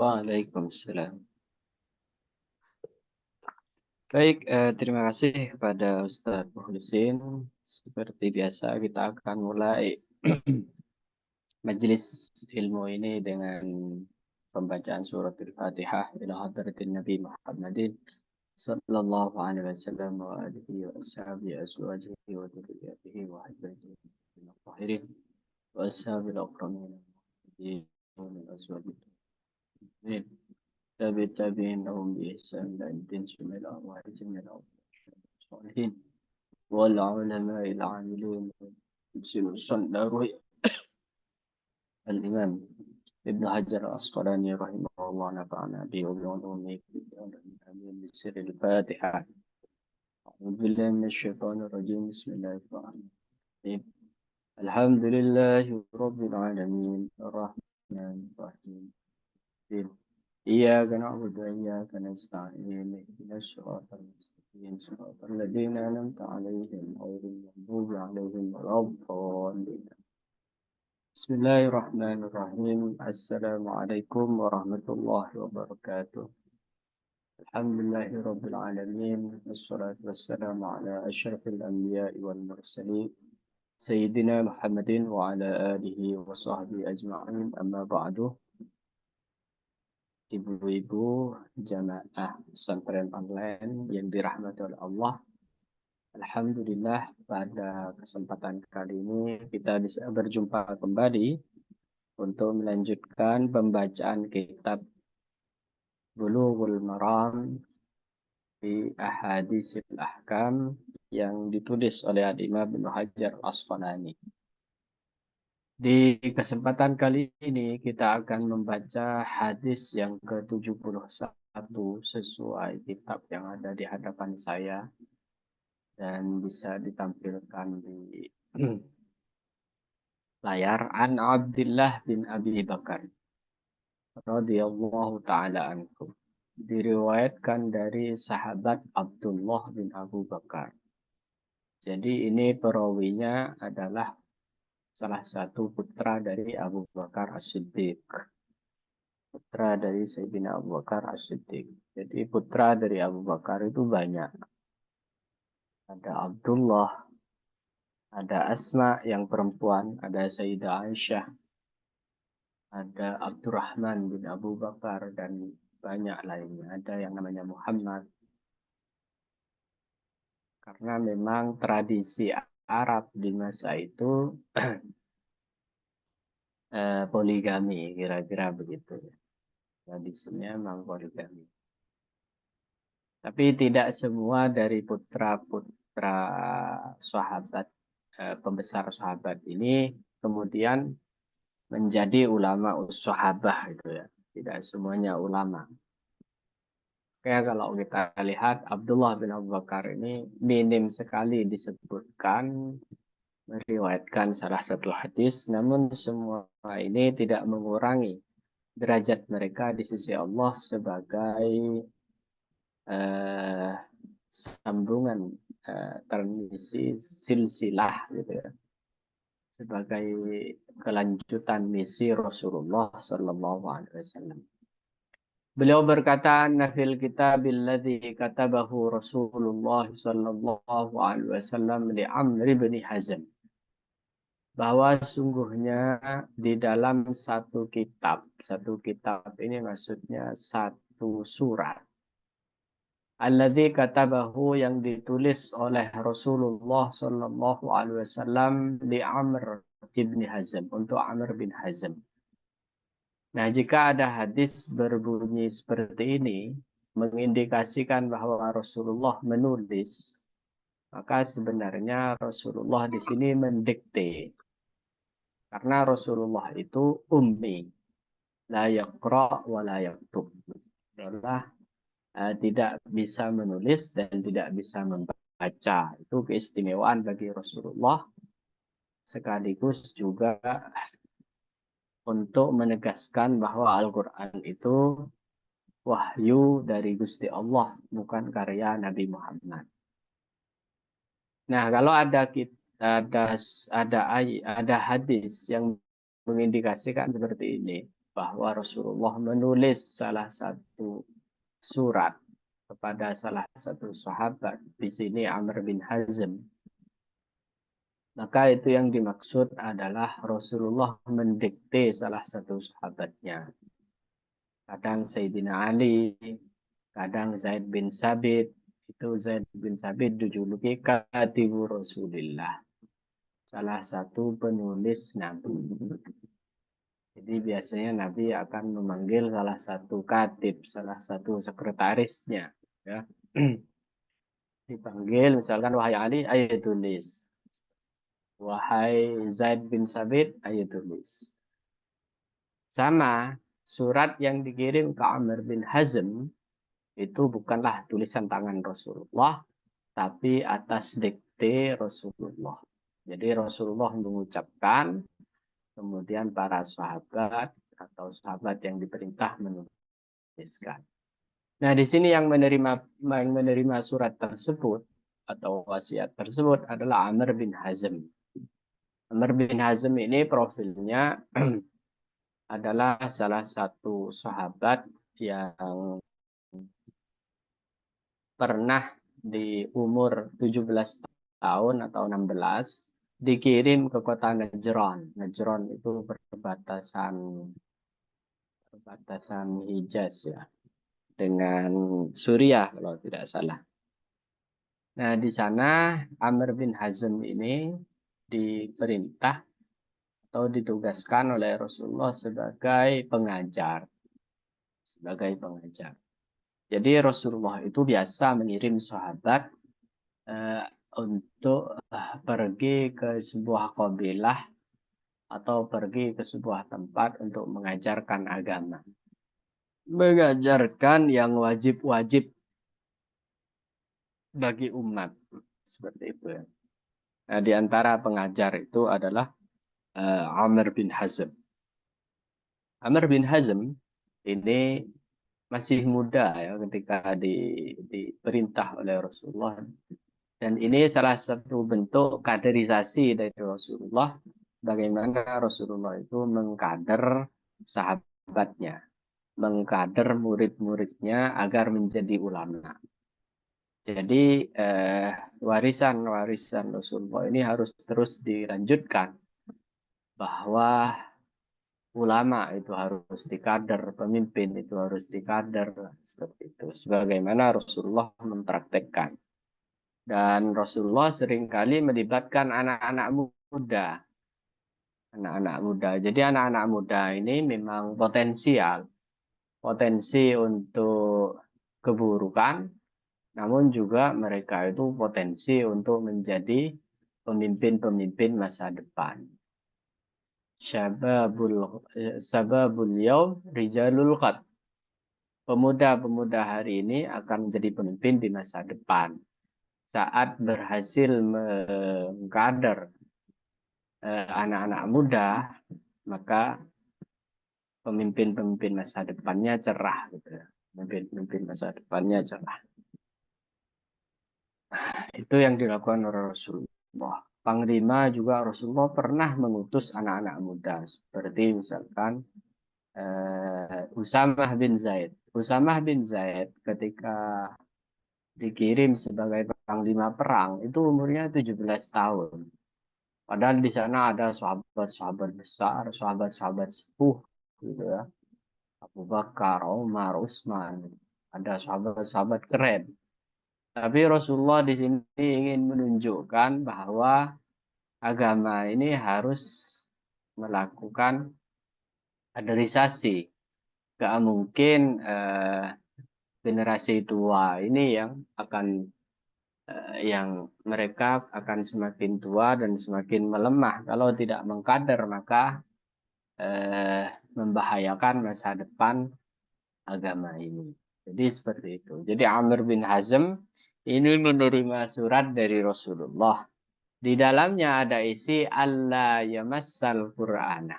Waalaikumsalam. Baik, terima kasih kepada Ustadz Mukhlisin. Seperti biasa kita akan mulai majelis ilmu ini dengan pembacaan surat Al-Fatihah ila hadratin Nabi Muhammadin sallallahu alaihi wasallam wa alihi wa ashabihi azwajihi wa dzurriyyatihi wa hibatihi min al-tahirin wa ashabil akramin min azwajihi. Amin. Tabi tabi'in lahum bi ihsan ila الدين شمل أموال جميع الصالحين والعلماء العاملين بسم الله الإمام ابن حجر العسقلاني رحمه الله نفعنا به وبعلومه في الدارين آمين بسر الفاتحة أعوذ بالله من الشيطان الرجيم بسم الله الرحمن الرحيم الحمد لله رب العالمين الرحمن الرحيم إياك نعبد وإياك نستعين اهدنا الصراط المستقيم صراط الذين أنعمت عليهم غير المغضوب عليهم ولا الضالين بسم الله الرحمن الرحيم السلام عليكم ورحمة الله وبركاته الحمد لله رب العالمين والصلاة والسلام على أشرف الأنبياء والمرسلين سيدنا محمد وعلى آله وصحبه أجمعين أما بعد. Ibu-ibu jamaah pesantren online yang dirahmati oleh Allah, alhamdulillah pada kesempatan kali ini kita bisa berjumpa kembali untuk melanjutkan pembacaan kitab Bulughul Maram di Ahaditsil Ahkam yang ditulis oleh Imam Ibnu Hajar Al-Asqalani. Di kesempatan kali ini kita akan membaca hadis yang ke-71 sesuai kitab yang ada di hadapan saya dan bisa ditampilkan di layar. An Abdullah bin Abi Bakar radhiyallahu taala anhu. Diriwayatkan dari sahabat Abdullah bin Abu Bakar. Jadi ini perawinya adalah salah satu putra dari Abu Bakar As-Siddiq. Putra dari Sayyidina Abu Bakar As-Siddiq. Jadi putra dari Abu Bakar itu banyak. Ada Abdullah, ada Asma yang perempuan, ada Sayyidah Aisyah, ada Abdurrahman bin Abu Bakar, dan banyak lainnya. Ada yang namanya Muhammad. Karena memang tradisi Arab di masa itu poligami, kira-kira begitu. Tradisinya memang poligami. Tapi tidak semua dari putra-putra sahabat, pembesar sahabat ini kemudian menjadi ulama sahabah gitu ya. Tidak semuanya ulama. Kayak kalau kita lihat Abdullah bin Abu Bakar ini minim sekali disebutkan meriwayatkan salah satu hadis, namun semua ini tidak mengurangi derajat mereka di sisi Allah sebagai sambungan transmisi silsilah gitu ya, sebagai kelanjutan misi Rasulullah Sallallahu Alaihi Wasallam. Beliau berkata, "Nafil kitabil ladzi katabahu Rasulullah Sallallahu Alaihi Wasallam li Amr bin Hazm." Bahwa sungguhnya di dalam satu kitab ini maksudnya satu surat. Alladzi katabahu yang ditulis oleh Rasulullah Sallallahu Alaihi Wasallam li Amr bin Hazm, untuk Amr bin Hazm. Nah, jika ada hadis berbunyi seperti ini, mengindikasikan bahwa Rasulullah menulis, maka sebenarnya Rasulullah di sini mendikte. Karena Rasulullah itu ummi, la yaqra wa la yaktub. Adalah tidak bisa menulis dan tidak bisa membaca. Itu keistimewaan bagi Rasulullah, sekaligus juga untuk menegaskan bahwa Al-Quran itu wahyu dari Gusti Allah, bukan karya Nabi Muhammad. Nah, kalau ada hadis yang mengindikasikan seperti ini, bahwa Rasulullah menulis salah satu surat kepada salah satu sahabat, di sini Amr bin Hazm, maka itu yang dimaksud adalah Rasulullah mendikte salah satu sahabatnya. Kadang Sayyidina Ali, kadang Zaid bin Sabit. Itu Zaid bin Sabit dijuluki Katibu Rasulillah, salah satu penulis Nabi. Jadi biasanya Nabi akan memanggil salah satu katib, salah satu sekretarisnya. Ya. Dipanggil misalkan, wahai Ali, ayo tulis. Wahai Zaid bin Sabit, ayo tulis. Sama, surat yang dikirim ke Amr bin Hazm, itu bukanlah tulisan tangan Rasulullah, tapi atas dikte Rasulullah. Jadi Rasulullah mengucapkan, kemudian para sahabat atau sahabat yang diperintah menuliskan. Nah, di sini yang menerima surat tersebut atau wasiat tersebut adalah Amr bin Hazm. Amr bin Hazm ini profilnya adalah salah satu sahabat yang pernah di umur 17 tahun atau 16 dikirim ke kota Najran. Najran itu perbatasan Hijaz ya, dengan Suriah kalau tidak salah. Nah, di sana Amr bin Hazm ini diperintah atau ditugaskan oleh Rasulullah sebagai pengajar. Jadi Rasulullah itu biasa mengirim sahabat untuk pergi ke sebuah kabilah atau pergi ke sebuah tempat untuk mengajarkan agama. Mengajarkan yang wajib-wajib bagi umat. Seperti itu ya. Nah, di antara pengajar itu adalah Amr bin Hazm. Amr bin Hazm ini masih muda ya ketika diperintah oleh Rasulullah. Dan ini salah satu bentuk kaderisasi dari Rasulullah. Bagaimana Rasulullah itu mengkader sahabatnya, mengkader murid-muridnya agar menjadi ulama. Jadi warisan-warisan Rasulullah ini harus terus dilanjutkan, bahwa ulama itu harus dikader, pemimpin itu harus dikader, seperti itu. Sebagaimana Rasulullah mempraktekkan. Dan Rasulullah seringkali melibatkan anak-anak muda. Anak-anak muda. Jadi anak-anak muda ini memang potensial. Potensi untuk keburukan, namun juga mereka itu potensi untuk menjadi pemimpin-pemimpin masa depan. Sababul yaum rijalul qad. Pemuda-pemuda hari ini akan menjadi pemimpin di masa depan. Saat berhasil mengkader anak-anak muda, maka pemimpin-pemimpin masa depannya cerah. Gitu. Pemimpin-pemimpin masa depannya cerah. Itu yang dilakukan oleh Rasulullah. Panglima juga Rasulullah pernah mengutus anak-anak muda. Seperti misalkan Usamah bin Zaid. Usamah bin Zaid ketika dikirim sebagai panglima perang, itu umurnya 17 tahun. Padahal di sana ada sahabat-sahabat besar, sahabat-sahabat sepuh, gitu ya. Abu Bakar, Umar, Utsman, ada sahabat-sahabat keren. Tapi Rasulullah di sini ingin menunjukkan bahwa agama ini harus melakukan kaderisasi. Gak mungkin generasi tua ini yang mereka akan semakin tua dan semakin melemah kalau tidak mengkader, maka membahayakan masa depan agama ini. Jadi seperti itu. Jadi Amr bin Hazm ini menerima surat dari Rasulullah. Di dalamnya ada isi Allah yamassal Qur'ana.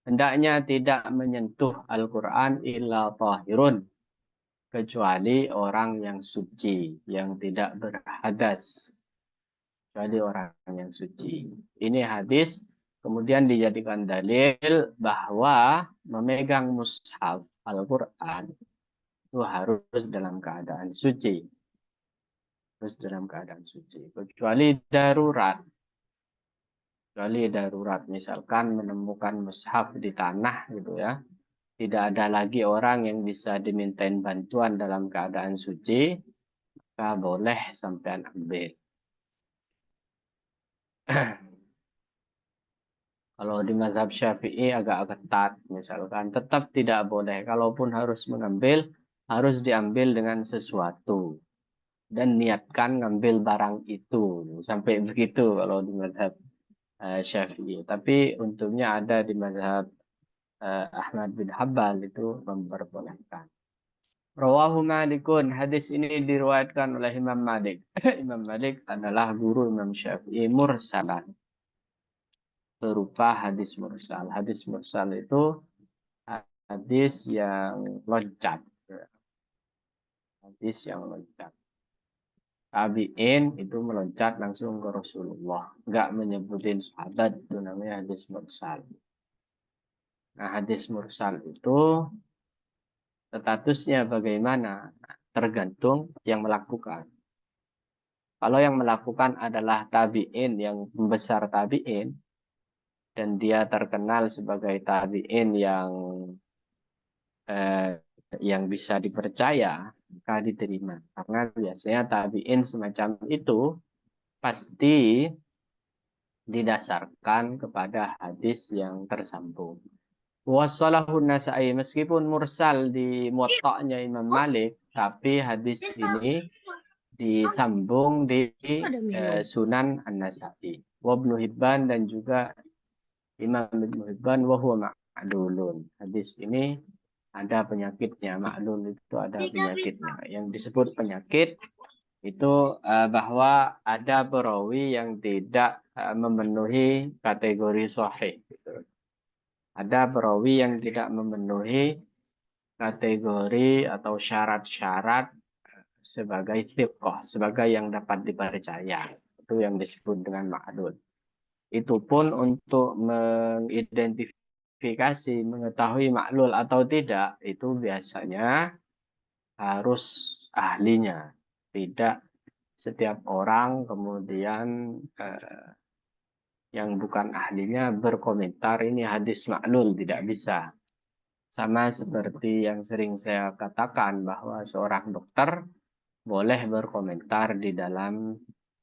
Hendaknya tidak menyentuh Al-Quran illa tahirun, kecuali orang yang suci, yang tidak berhadas. Kecuali orang yang suci. Ini hadis kemudian dijadikan dalil bahwa memegang mushaf Al-Quran itu harus dalam keadaan suci. Harus dalam keadaan suci. Kecuali darurat. Kecuali darurat. Misalkan menemukan mushaf di tanah gitu ya. Tidak ada lagi orang yang bisa dimintain bantuan dalam keadaan suci. Maka boleh sampean ambil. Kalau di mazhab Syafi'i agak ketat misalkan tetap tidak boleh. Kalaupun harus mengambil, harus diambil dengan sesuatu. Dan niatkan ngambil barang itu. Sampai begitu kalau di mazhab Syafi'i. Tapi untungnya ada di mazhab Ahmad bin Hambal itu memperbolehkan. Rawahu Malikun. Hadis ini diriwayatkan oleh Imam Malik. Imam Malik adalah guru Imam Syafi'i mursalan. Berupa hadis mursal. Hadis mursal itu hadis yang loncat. Hadis yang loncat. Tabi'in itu meloncat langsung ke Rasulullah. Enggak menyebutin sahabat, itu namanya hadis mursal. Nah, hadis mursal itu statusnya bagaimana? Tergantung yang melakukan. Kalau yang melakukan adalah tabi'in, yang membesar tabi'in, dan dia terkenal sebagai tabi'in yang bisa dipercaya, maka diterima. Karena biasanya tabi'in semacam itu pasti didasarkan kepada hadis yang tersambung. Wassalahun Nasa'i, meskipun mursal di Muwatta'nya Imam Malik, tapi hadis ini disambung di Sunan An-Nasa'i. Wa Ibnu Hibban dan juga Imam Ibnu Hibban wa huwa ma'dulun. Hadis ini ada penyakitnya, ma'lul itu ada penyakitnya. Yang disebut penyakit itu bahwa ada perawi yang tidak memenuhi kategori sahih. Gitu. Ada perawi yang tidak memenuhi kategori atau syarat-syarat sebagai thiqah, sebagai yang dapat dipercaya. Itu yang disebut dengan ma'lul. Itu pun untuk mengidentifikasi, mengetahui ma'lul atau tidak, itu biasanya harus ahlinya. Tidak setiap orang kemudian yang bukan ahlinya berkomentar ini hadis ma'lul, tidak bisa. Sama seperti yang sering saya katakan bahwa seorang dokter boleh berkomentar di dalam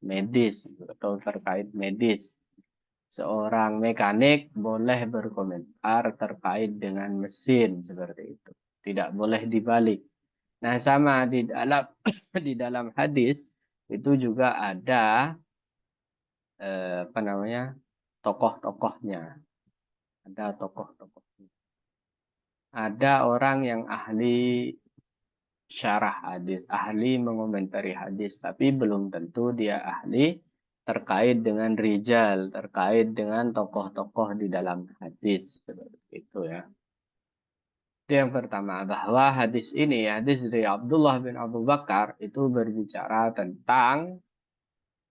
medis atau terkait medis. Seorang mekanik boleh berkomentar terkait dengan mesin seperti itu. Tidak boleh dibalik. Nah, sama di dalam di dalam hadis itu juga ada apa namanya? Tokoh-tokohnya. Ada tokoh-tokohnya. Ada orang yang ahli syarah hadis, ahli mengomentari hadis, tapi belum tentu dia ahli terkait dengan rijal, terkait dengan tokoh-tokoh di dalam hadis. Seperti itu ya. Itu yang pertama, bahwa hadis ini, hadis dari Abdullah bin Abu Bakar, itu berbicara tentang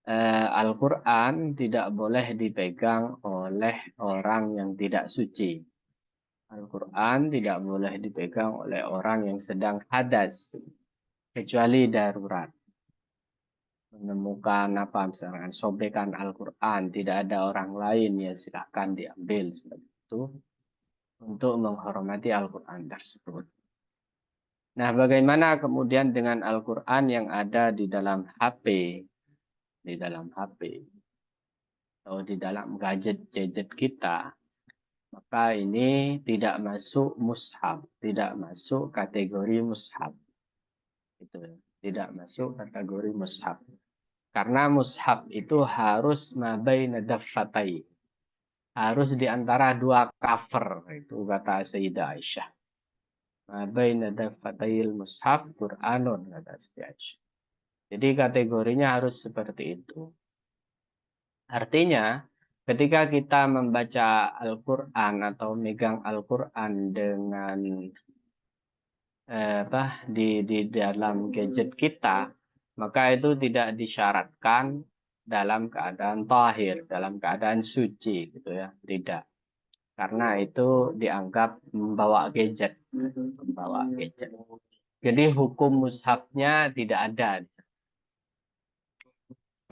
Al-Quran tidak boleh dipegang oleh orang yang tidak suci. Al-Quran tidak boleh dipegang oleh orang yang sedang hadas, kecuali darurat. Menemukan apa misalkan sobekan Al-Quran, tidak ada orang lain, ya silahkan diambil seperti itu untuk menghormati Al-Quran tersebut. Nah, bagaimana kemudian dengan Al-Quran yang ada di dalam HP? Di dalam HP atau di dalam gadget-gadget kita, maka ini tidak masuk mushaf, tidak masuk kategori mushaf. Itu tidak masuk kategori mushaf. Karena mushaf itu harus mabaina daffatai. Harus di antara dua cover, itu kata Sayyidah Aisyah. Mabaina daffatayil mushaf Qur'anun, kata Sayyidah Aisyah. Jadi kategorinya harus seperti itu. Artinya, ketika kita membaca Al-Quran atau megang Al-Quran dengan di dalam gadget kita, maka itu tidak disyaratkan dalam keadaan tahir, dalam keadaan suci gitu ya. Tidak. Karena itu dianggap membawa gadget, membawa gadget. Jadi hukum mushafnya tidak ada.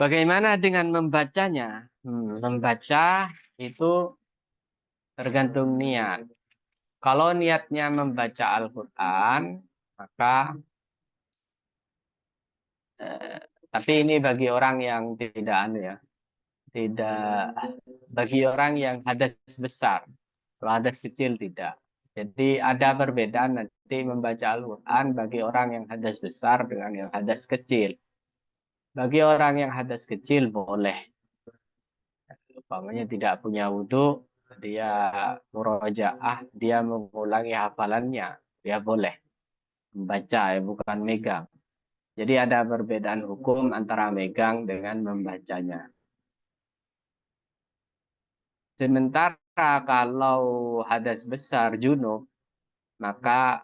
Bagaimana dengan membacanya? Membaca itu tergantung niat. Kalau niatnya membaca Al-Quran, maka tapi ini bagi orang yang tidak ya, tidak, bagi orang yang hadas besar. Kalau hadas kecil tidak. Jadi ada perbedaan nanti membaca Al-Quran bagi orang yang hadas besar dengan yang hadas kecil. Bagi orang yang hadas kecil boleh. Umpamanya tidak punya wudhu, dia murojaah, dia mengulangi hafalannya, dia boleh membaca, ya, bukan megang. Jadi ada perbedaan hukum antara megang dengan membacanya. Sementara kalau hadas besar junub, maka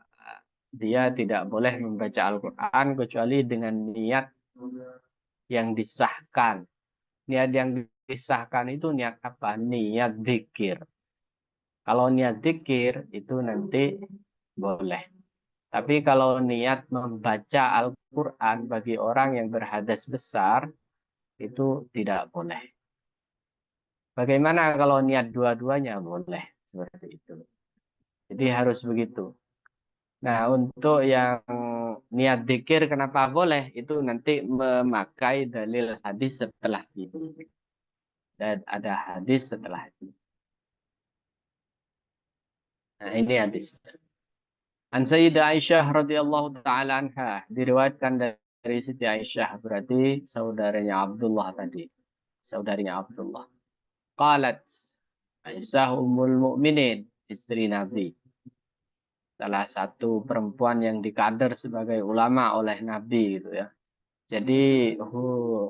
dia tidak boleh membaca Al-Quran kecuali dengan niat yang disahkan. Niat yang disahkan itu niat apa? Niat zikir. Kalau niat zikir itu nanti boleh. Tapi kalau niat membaca Al-Quran bagi orang yang berhadas besar, itu tidak boleh. Bagaimana kalau niat dua-duanya? Boleh. Seperti itu. Jadi harus begitu. Nah, untuk yang niat zikir kenapa boleh? Itu nanti memakai dalil hadis setelah itu. Dan ada hadis setelah itu. Nah, ini hadis. An Sayyidah Aisyah radhiyallahu taala anha, diriwayatkan dari Siti Aisyah, berarti saudaranya Abdullah tadi. Saudarinya Abdullah. Qalat Aisyah ummul mukminin, istri Nabi. Salah satu perempuan yang dikader sebagai ulama oleh Nabi gitu ya. Jadi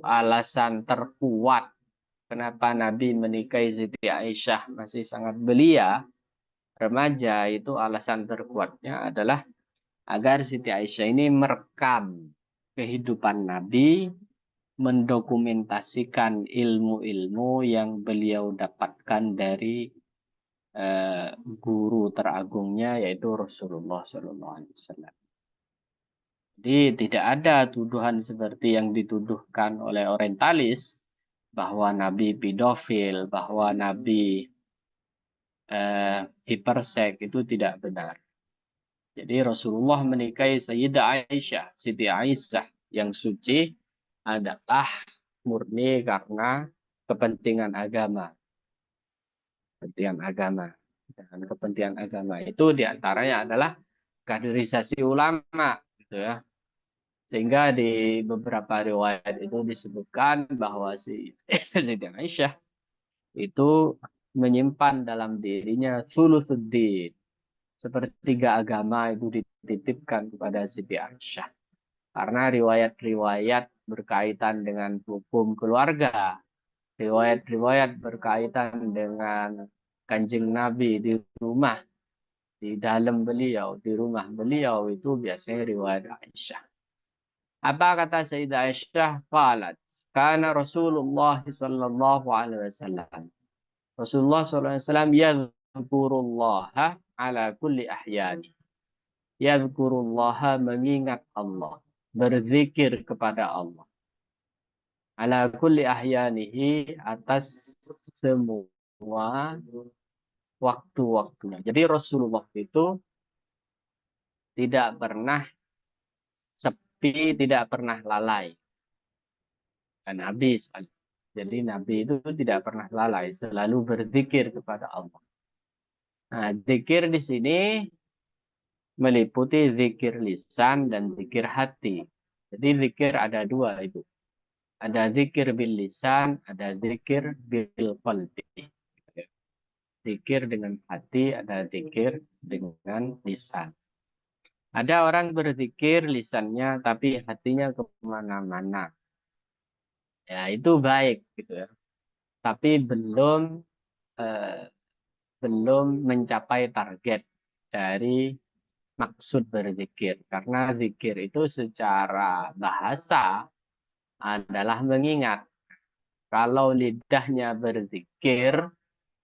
alasan terkuat kenapa Nabi menikahi Siti Aisyah masih sangat belia, remaja, itu alasan terkuatnya adalah agar Siti Aisyah ini merekam kehidupan Nabi, mendokumentasikan ilmu-ilmu yang beliau dapatkan dari guru teragungnya yaitu Rasulullah SAW. Jadi tidak ada tuduhan seperti yang dituduhkan oleh orientalis bahwa Nabi pedofil, bahwa Nabi hipersek, itu tidak benar. Jadi Rasulullah menikahi Sayyidah Aisyah, Siti Aisyah yang suci adalah murni karena kepentingan agama. Kepentingan agama. Dan kepentingan agama itu diantaranya adalah kaderisasi ulama, gitu ya. Sehingga di beberapa riwayat itu disebutkan bahwa si Siti Aisyah itu menyimpan dalam dirinya sulusuddin. Sepertiga agama itu dititipkan kepada Siti Aisyah. Karena riwayat-riwayat berkaitan dengan hukum keluarga, riwayat-riwayat berkaitan dengan Kanjeng Nabi di rumah, di dalam beliau, di rumah beliau, itu biasanya riwayat Aisyah. Apa kata Sayyidah Aisyah? Qalat, kana Rasulullah sallallahu alaihi wasallam. Rasulullah sallallahu alaihi wasallam yadhkurullaha ala kulli ahyani. Yadhkurullaha, mengingat Allah, berzikir kepada Allah. Ala kulli ahyanihi, atas semua waktu-waktunya. Jadi Rasulullah itu tidak pernah sepi, tidak pernah lalai. Dan Nabi, jadi Nabi itu tidak pernah lalai, selalu berzikir kepada Allah. Nah, zikir di sini meliputi zikir lisan dan zikir hati. Jadi zikir ada dua itu. Ada zikir bil lisan, ada zikir bil qalbi. Zikir dengan hati, ada zikir dengan lisan. Ada orang berzikir lisannya tapi hatinya kemana-mana. Ya, itu baik gitu ya. Tapi eh, belum mencapai target dari maksud berzikir. Karena zikir itu secara bahasa adalah mengingat. Kalau lidahnya berzikir,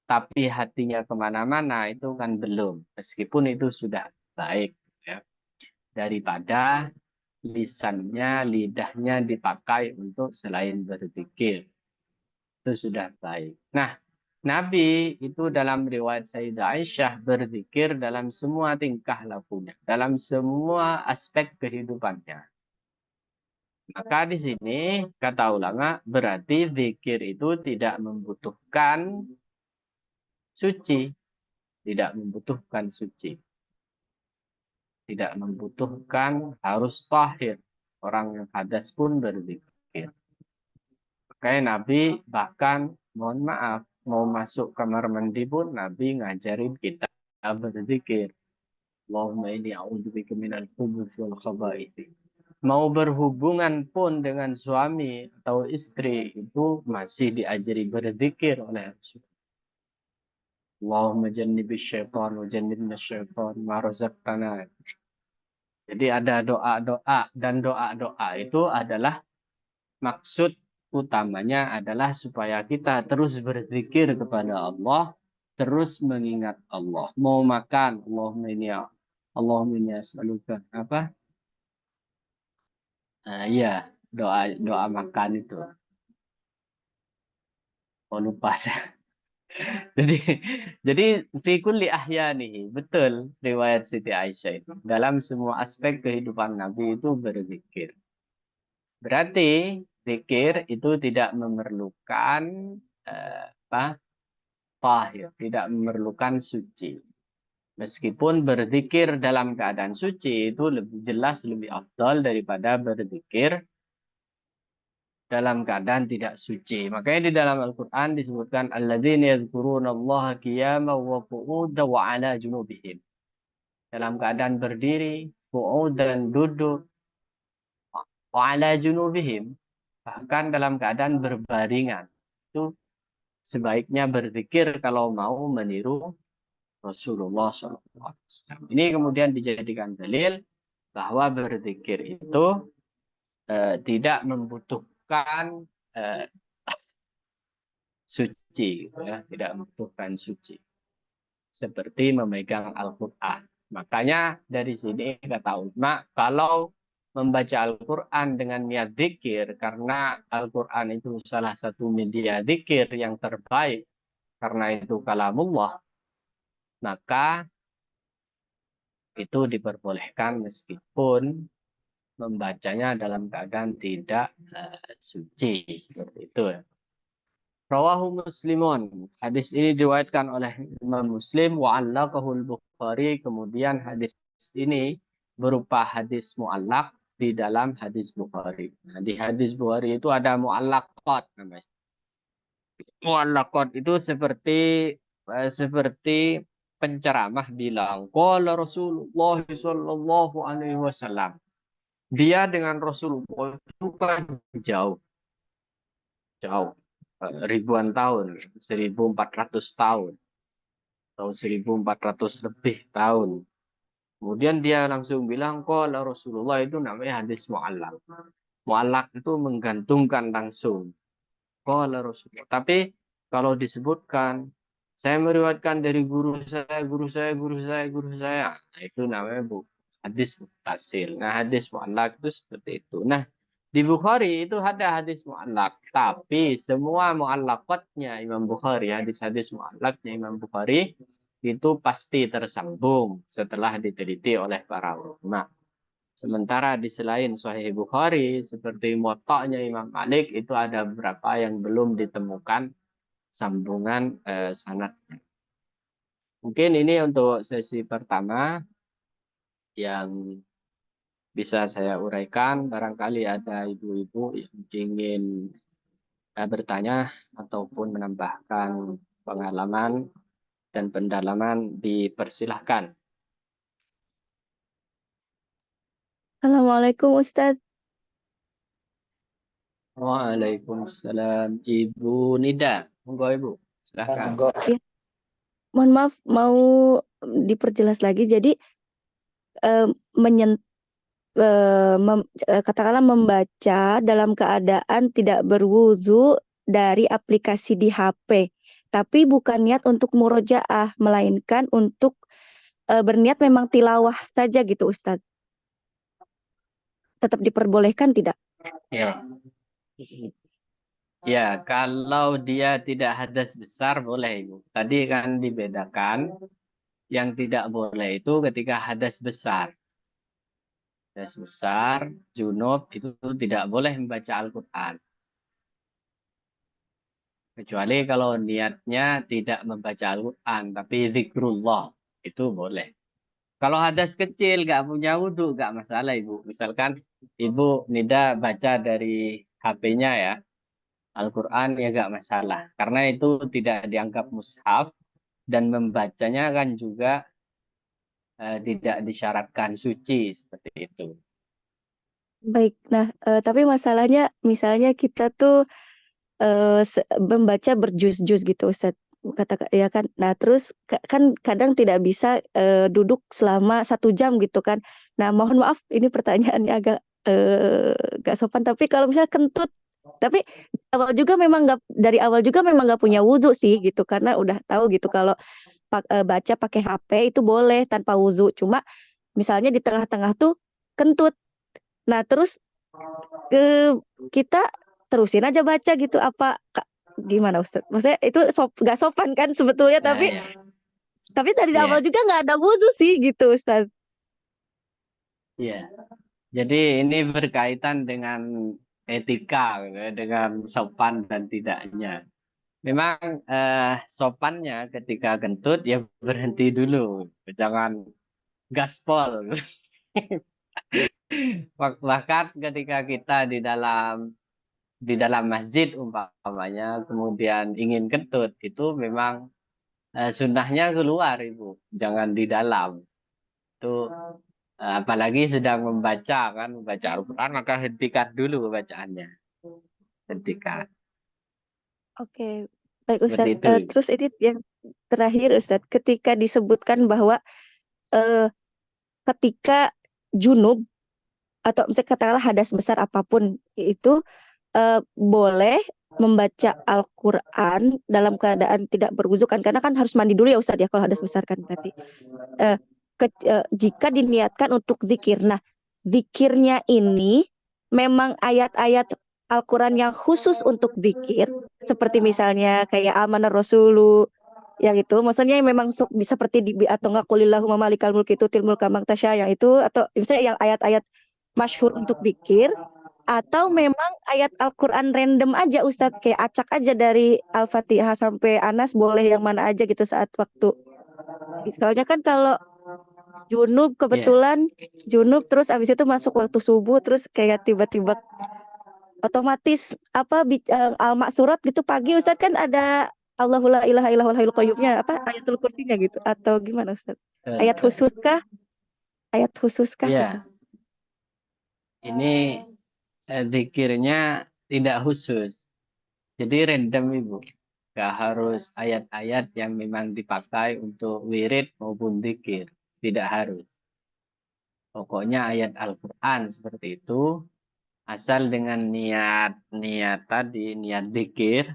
tapi hatinya kemana-mana, itu kan belum. Meskipun itu sudah baik. Ya. Daripada lisannya, lidahnya dipakai untuk selain berzikir. Itu sudah baik. Nah, Nabi itu dalam riwayat Sayyidah Aisyah berzikir dalam semua tingkah lakunya. Dalam semua aspek kehidupannya. Maka di sini kata ulama berarti zikir itu tidak membutuhkan suci, tidak membutuhkan suci, tidak membutuhkan harus tahir. Orang yang hadas pun berzikir. Makanya Nabi bahkan mohon maaf mau masuk kamar mandi pun Nabi ngajarin kita berzikir. Allahumma inni a'udzubika minal khubuthi wal khaba'ith. Mau berhubungan pun dengan suami atau istri itu masih diajari berzikir oleh Rasul. Allahumma jannibis syaitan wa jannibna syaitan ma razaqtana. Jadi ada doa-doa dan doa-doa itu adalah maksud utamanya adalah supaya kita terus berzikir kepada Allah, terus mengingat Allah. Mau makan, Allahumma inni as'aluka apa? Iya, doa doa makan itu. Oh lupa saya. Jadi jadi fi kulli ahyanihi, betul riwayat Siti Aisyah itu. Dalam semua aspek kehidupan Nabi itu berzikir. Berarti zikir itu tidak memerlukan apa? Tahir, tidak memerlukan suci. Meskipun berzikir dalam keadaan suci itu lebih jelas lebih afdal daripada berzikir dalam keadaan tidak suci. Makanya di dalam Al-Quran disebutkan alladzina yadhkurunallaha qiyaman wa qu'udan wa 'ala junubihim. Dalam keadaan berdiri, qu'udan duduk, wa 'ala junubihim. Bahkan dalam keadaan berbaringan. Itu sebaiknya berzikir kalau mau meniru Rasulullah SAW. Ini kemudian dijadikan dalil bahwa berzikir itu tidak membutuhkan suci, gitu ya, tidak membutuhkan suci. Seperti memegang Al-Quran. Makanya dari sini kata ulama, kalau membaca Al-Quran dengan niat zikir, karena Al-Quran itu salah satu media zikir yang terbaik, karena itu kalamullah, maka itu diperbolehkan meskipun membacanya dalam keadaan tidak suci seperti itu. Rawahu Muslimun. Hadis ini diriwayatkan oleh Imam Muslim wa 'allaqahu Bukhari. Kemudian hadis ini berupa hadis mu'allaq di dalam hadis Bukhari. Nah, di hadis Bukhari itu ada mu'allaqat namanya. Mu'allaqat itu seperti penceramah bilang, qala Rasulullah sallallahu alaihi wasallam. Dia dengan Rasulullah itu kan jauh, jauh ribuan tahun, 1400 tahun atau 1400 lebih tahun. Kemudian dia langsung bilang, qala Rasulullah itu namanya hadis mu'allaq. Mu'allaq itu menggantungkan langsung. Qala Rasulullah. Tapi kalau disebutkan, saya meriwayatkan dari guru saya, guru saya, guru saya, guru saya. Nah, itu namanya hadis muttasil. Nah, hadis mu'allaq itu seperti itu. Nah, di Bukhari itu ada hadis mu'allaq. Tapi semua mu'allaqatnya Imam Bukhari, hadis-hadis mu'allaqnya Imam Bukhari, itu pasti tersambung setelah diteliti oleh para ulama. Sementara di selain Sahih Bukhari, seperti Muwatta'nya Imam Malik, itu ada beberapa yang belum ditemukan sambungan sanadnya. Mungkin ini untuk sesi pertama yang bisa saya uraikan. Barangkali ada ibu-ibu yang ingin bertanya ataupun menambahkan pengalaman dan pendalaman, dipersilahkan. Assalamualaikum Ustadz. Waalaikumsalam. Ibu Nida. Monggo Ibu, silahkan. Ya, mohon maaf, mau diperjelas lagi. Jadi katakanlah membaca dalam keadaan tidak berwudu dari aplikasi di HP, tapi bukan niat untuk murojaah, melainkan untuk berniat memang tilawah saja gitu Ustadz. Tetap diperbolehkan tidak? Ya. Ya, kalau dia tidak hadas besar boleh Ibu. Tadi kan dibedakan yang tidak boleh itu ketika hadas besar. Hadas besar, junub itu tidak boleh membaca Al-Quran. Kecuali kalau niatnya tidak membaca Al-Quran, tapi zikrullah itu boleh. Kalau hadas kecil, nggak punya wudhu, nggak masalah Ibu. Misalkan Ibu Nida baca dari HP-nya ya, Al-Quran ya nggak masalah. Karena itu tidak dianggap mushaf dan membacanya kan juga tidak disyaratkan suci seperti itu. Baik, nah tapi masalahnya misalnya kita tuh membaca berjus-jus gitu Ustadz, kata ya kan. Nah terus kan kadang tidak bisa duduk selama 1 jam gitu kan. Nah mohon maaf ini pertanyaannya agak gak sopan, tapi kalau misalnya kentut, tapi dari awal juga memang nggak punya wudhu sih gitu, karena udah tahu gitu kalau baca pakai HP itu boleh tanpa wudhu. Cuma misalnya di tengah-tengah tuh kentut. Nah terus ke kita terusin aja baca gitu apa gimana Ustadz? Maksudnya itu gak sopan kan sebetulnya, Ya, tapi ya, dari awal ya, juga nggak ada wudhu sih gitu Ustadz. ya. Jadi ini berkaitan dengan etika, gitu ya, dengan sopan dan tidaknya. Memang sopannya ketika kentut ya berhenti dulu, jangan gaspol. Bahkan ketika kita di dalam masjid umpamanya, kemudian ingin kentut, itu memang sunnahnya keluar Ibu, jangan di dalam. Itu apalagi sedang membaca Al-Quran, maka hentikan dulu bacaannya. Hentikan. Oke, baik Seperti Ustadz. itu. Terus ini yang terakhir Ustadz, ketika disebutkan bahwa eh, ketika junub atau misalnya katakanlah hadas besar apapun itu boleh membaca Al-Quran dalam keadaan tidak berwudu kan, karena kan harus mandi dulu ya Ustadz ya kalau hadas besar kan berarti. Eh, Jika diniatkan untuk zikir. Nah, zikirnya ini memang ayat-ayat Al-Quran yang khusus untuk zikir, seperti misalnya kayak Amanah Rasulu, yang itu, maksudnya yang memang seperti atau nggak Qulillahumma malikal mulki tutil mulka man tasya, yang itu, atau misalnya yang ayat-ayat masyhur untuk zikir, atau memang ayat Al-Quran random aja Ustadz, kayak acak aja dari Al-Fatihah sampai Anas, boleh yang mana aja gitu saat waktu. Soalnya kan kalau Ya, kebetulan junub terus abis itu masuk waktu subuh, terus kayak tiba-tiba otomatis al-maksurat gitu pagi Ustadz, kan ada Allahu la ilaha illallahul hayyul qayyumnya, apa ayatul kursinya gitu, atau gimana Ustadz? Ayat betul. khususkah? Ayat khususkah gitu? Ya, ini zikirnya tidak khusus. Jadi random Ibu. Gak harus ayat-ayat yang memang dipakai untuk wirid maupun zikir. Tidak harus. Pokoknya ayat Al-Quran seperti itu. Asal dengan niat tadi, niat zikir.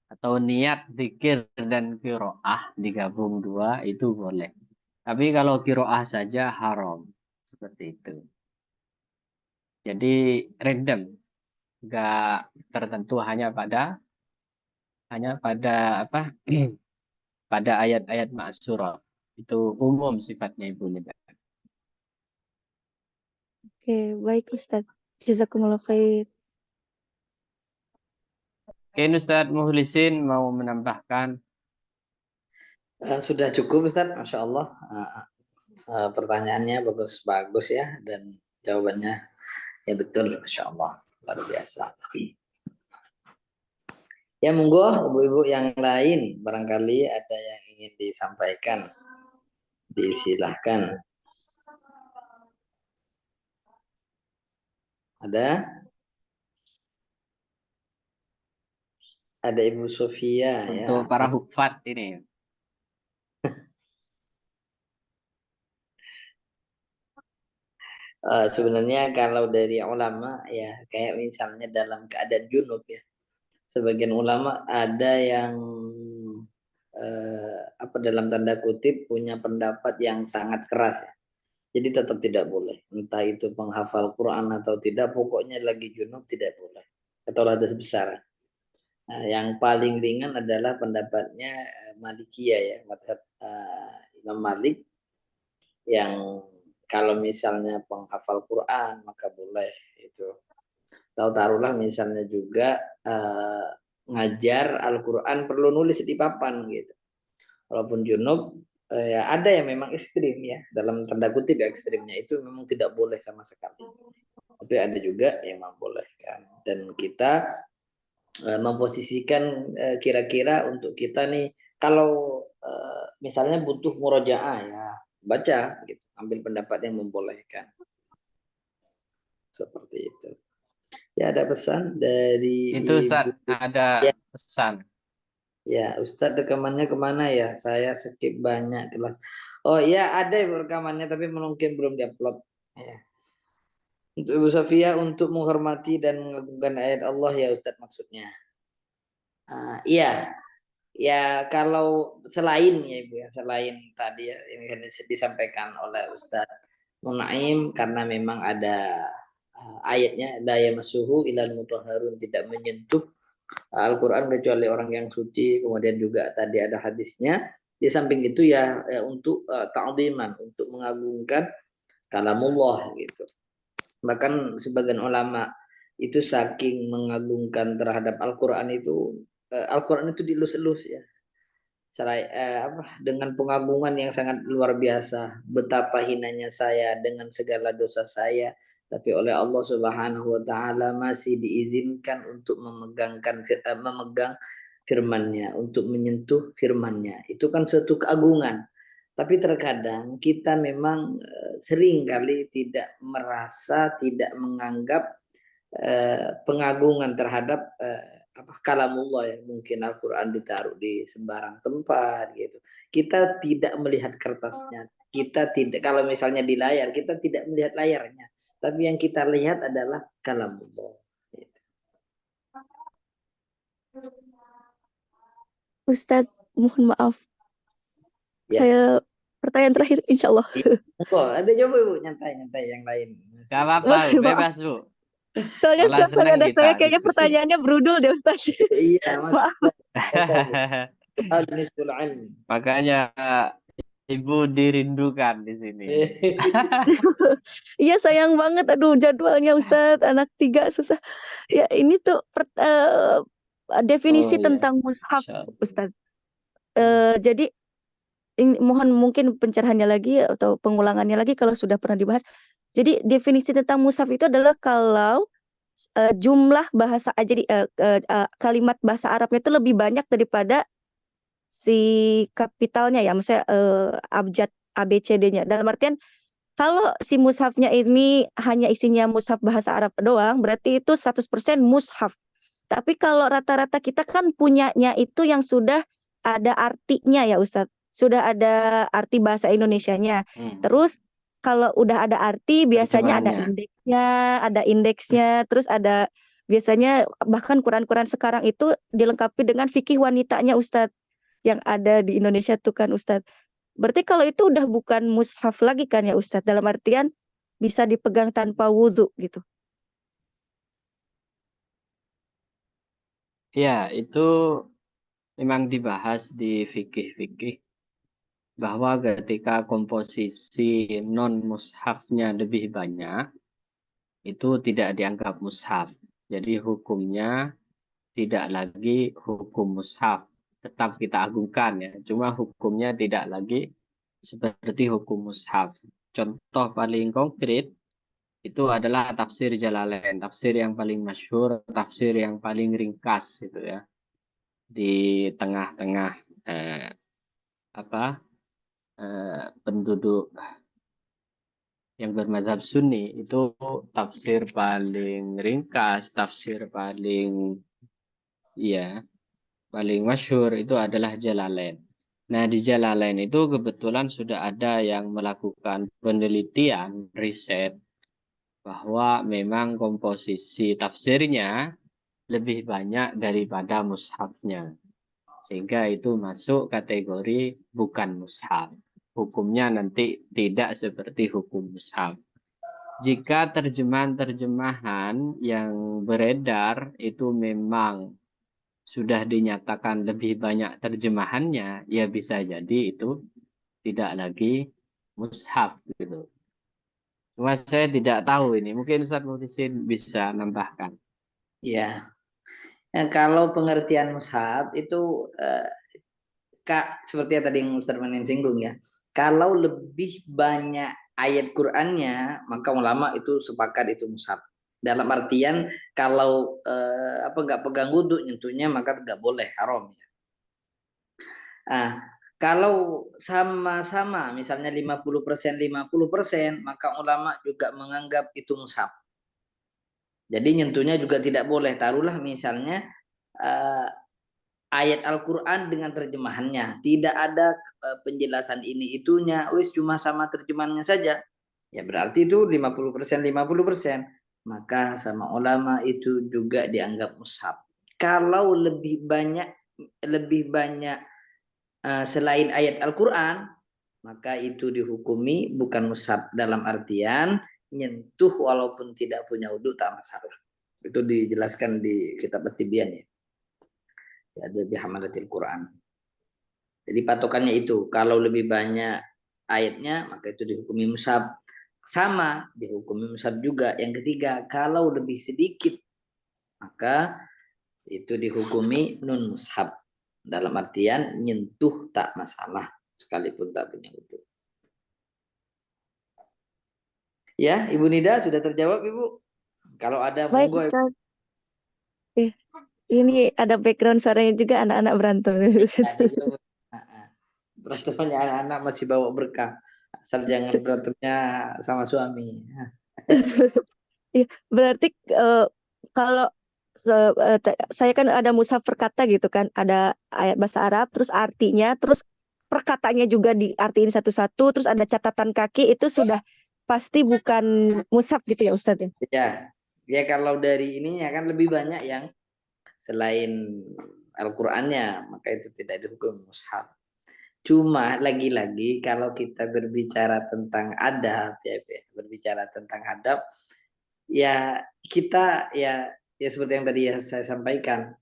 Atau niat zikir dan kiroah digabung dua itu boleh. Tapi kalau kiroah saja haram. Seperti itu. Jadi random. Nggak tertentu hanya pada apa pada ayat-ayat ma'surat. Itu umum sifatnya Ibu Nida. Oke, baik Ustadz. Jazakumullah khair. Oke, Ustadz Muhlisin mau menambahkan. Sudah cukup Ustaz, Masya Allah. Pertanyaannya bagus-bagus ya, dan jawabannya ya betul, Masya Allah, luar biasa. Ya monggo ibu-ibu yang lain, barangkali ada yang ingin disampaikan, disilahkan. Ada? Ada Ibu Sofia ya. Untuk para hufat ini. Sebenarnya kalau dari ulama ya, kayak misalnya dalam keadaan junub ya, sebagian ulama ada yang dalam tanda kutip punya pendapat yang sangat keras ya. Jadi tetap tidak boleh. Entah itu penghafal Quran atau tidak, pokoknya lagi junub tidak boleh. Atau hadas besar. Nah, yang paling ringan adalah pendapatnya Malikiyah ya, madhab Imam Malik, yang kalau misalnya penghafal Quran maka boleh itu. Tahu taruhlah misalnya juga ngajar Al-Quran perlu nulis di papan gitu. Walaupun junub, ya ada yang memang ekstrim ya, dalam tanda kutip ya, ekstrimnya itu memang tidak boleh sama sekali. Tapi ada juga yang membolehkan. Dan kita memposisikan kira-kira untuk kita nih, kalau misalnya butuh murojaah ya, baca gitu, ambil pendapat yang membolehkan. Seperti itu. Ya, ada pesan dari Itu Ustaz, Ibu. ada Ya, pesan. ya, Ustadz rekamannya kemana ya? Saya skip banyak kelas. Oh iya, ada rekamannya tapi mungkin belum diupload. Ya. Untuk Ibu Safia, untuk menghormati dan mengagungkan ayat Allah ya Ustadz maksudnya. Iya, ya kalau selain ya Ibu ya, selain tadi ya yang disampaikan oleh Ustadz Munaim, karena memang ada ayatnya daya masuhu ilal mutahharun, tidak menyentuh Al-Quran kecuali orang yang suci. Kemudian juga tadi ada hadisnya. Di samping itu ya, untuk ta'ziman, untuk mengagungkan kalamullah gitu. Bahkan sebagian ulama itu saking mengagungkan terhadap Al-Quran itu, Al-Quran itu dilus-elus ya. Dengan pengagungan yang sangat luar biasa. Betapa hinanya saya dengan segala dosa saya, tapi oleh Allah Subhanahu wa taala masih diizinkan untuk memegang firman-Nya, untuk menyentuh firman-Nya. Itu kan suatu keagungan. Tapi terkadang kita memang sering kali tidak merasa, tidak menganggap pengagungan terhadap kalamullah ya. Mungkin Al-Quran ditaruh di sembarang tempat gitu. Kita tidak melihat kertasnya. Kita tidak, kalau misalnya di layar, kita tidak melihat layarnya. Tapi yang kita lihat adalah kalamullah. Gitu. Ustadz, mohon maaf. Ya. Saya pertanyaan terakhir, insya Allah. Oh, ada coba Ibu, nyantai-nyantai yang lain. Gak apa-apa, Maaf. bebas Bu. Soalnya Malah setiap kali senang ada kita saya kayaknya diskusi. pertanyaannya berudul deh Ustaz. Iya, Maaf. Al-Nisbul Makanya Ibu dirindukan di sini. Iya sayang banget, aduh jadwalnya Ustadz, anak 3 susah. Ya ini tuh definisi Oh ya, tentang mushaf Insyaallah. Ustadz. Jadi mohon mungkin pencerahannya lagi atau pengulangannya lagi kalau sudah pernah dibahas. Jadi definisi tentang mushaf itu adalah kalau jumlah bahasa jadi kalimat bahasa Arabnya itu lebih banyak daripada si kapitalnya ya, misalnya abjad ABCD-nya. Dalam artian kalau si mushafnya ini hanya isinya mushaf bahasa Arab doang, berarti itu 100% mushaf. Tapi kalau rata-rata kita kan punyanya itu yang sudah ada artinya ya Ustadz. Sudah ada arti bahasa Indonesianya. Terus kalau udah ada arti biasanya ada indeksnya, terus ada biasanya bahkan Quran-Quran sekarang itu dilengkapi dengan fikih wanitanya Ustadz yang ada di Indonesia tuh kan Ustadz. Berarti kalau itu udah bukan mushaf lagi kan ya Ustadz, dalam artian bisa dipegang tanpa wudhu gitu. Ya, itu memang dibahas di fikih-fikih bahwa ketika komposisi non mushafnya lebih banyak, itu tidak dianggap mushaf. Jadi hukumnya tidak lagi hukum mushaf. Tetap kita agungkan ya. Cuma hukumnya tidak lagi seperti hukum mushaf. Contoh paling konkret itu adalah tafsir Jalalain, tafsir yang paling masyhur, tafsir yang paling ringkas gitu ya. Di tengah-tengah penduduk yang bermadzhab Sunni itu tafsir paling ringkas, tafsir paling paling masyhur itu adalah Jalalain. Nah, di Jalalain itu kebetulan sudah ada yang melakukan penelitian, riset bahwa memang komposisi tafsirnya lebih banyak daripada mushafnya. Sehingga itu masuk kategori bukan mushaf. Hukumnya nanti tidak seperti hukum mushaf. Jika terjemahan-terjemahan yang beredar itu memang sudah dinyatakan lebih banyak terjemahannya, ya bisa jadi itu tidak lagi mushaf gitu. Cuma saya tidak tahu ini, mungkin Ustaz Muhsin bisa nambahkan. Ya. Nah, kalau pengertian mushaf itu seperti yang tadi yang Ustaz Manin singgung ya. Kalau lebih banyak ayat Qur'annya, maka ulama itu sepakat itu mushaf. Dalam artian kalau nggak pegang wudhu nyentuhnya maka nggak boleh, haram. Nah, kalau sama-sama misalnya 50% 50%, maka ulama juga menganggap itu mushaf. Jadi nyentuhnya juga tidak boleh. Taruhlah misalnya ayat Al-Quran dengan terjemahannya. Tidak ada penjelasan ini itunya. Wis cuma sama terjemahannya saja. Ya berarti itu 50% 50%. Maka sama ulama itu juga dianggap mushaf. Kalau lebih banyak selain ayat Al-Quran, maka itu dihukumi bukan mushaf, dalam artian nyentuh walaupun tidak punya wudhu tak masalah. Itu dijelaskan di kitab At-Tibyan ya. Ada bihamalatil Quran. Jadi patokannya itu, kalau lebih banyak ayatnya maka itu dihukumi mushaf. Sama dihukumi mushaf juga. Yang ketiga, kalau lebih sedikit maka itu dihukumi nun mushaf. Dalam artian nyentuh tak masalah sekalipun tak punya wudhu. Ya, Ibu Nida sudah terjawab, Ibu. Kalau ada Baik, monggo. Ustaz. Ini ada background suaranya juga anak-anak berantem. Ada juga. Berantemnya anak-anak masih bawa berkah. Asal jangan berantemnya sama suami. Iya, berarti kalau saya kan ada mushaf perkata gitu kan, ada ayat bahasa Arab, terus artinya, terus perkatanya juga diartiin satu-satu, terus ada catatan kaki, itu sudah pasti bukan mushaf gitu ya Ustadz ya? Ya, ya kalau dari ininya kan lebih banyak yang selain Al-Qur'annya, maka itu tidak dihukum mushaf. Cuma lagi-lagi kalau kita berbicara tentang adab berbicara tentang adab, ya kita ya seperti yang tadi ya saya sampaikan,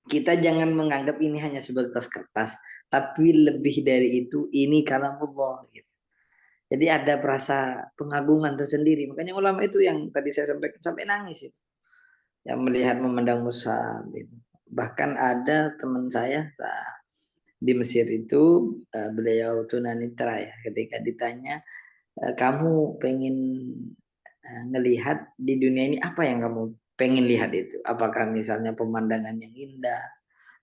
kita jangan menganggap ini hanya sebatas kertas, tapi lebih dari itu ini kalamullah gitu. Jadi ada perasa pengagungan tersendiri. Makanya ulama itu yang tadi saya sampaikan sampai nangis itu. Yang melihat memandang mushaf gitu. Bahkan ada teman saya di Mesir itu, beliau tunanetra ya, ketika ditanya, kamu pengen ngelihat di dunia ini apa yang kamu pengen lihat itu? Apakah misalnya pemandangan yang indah,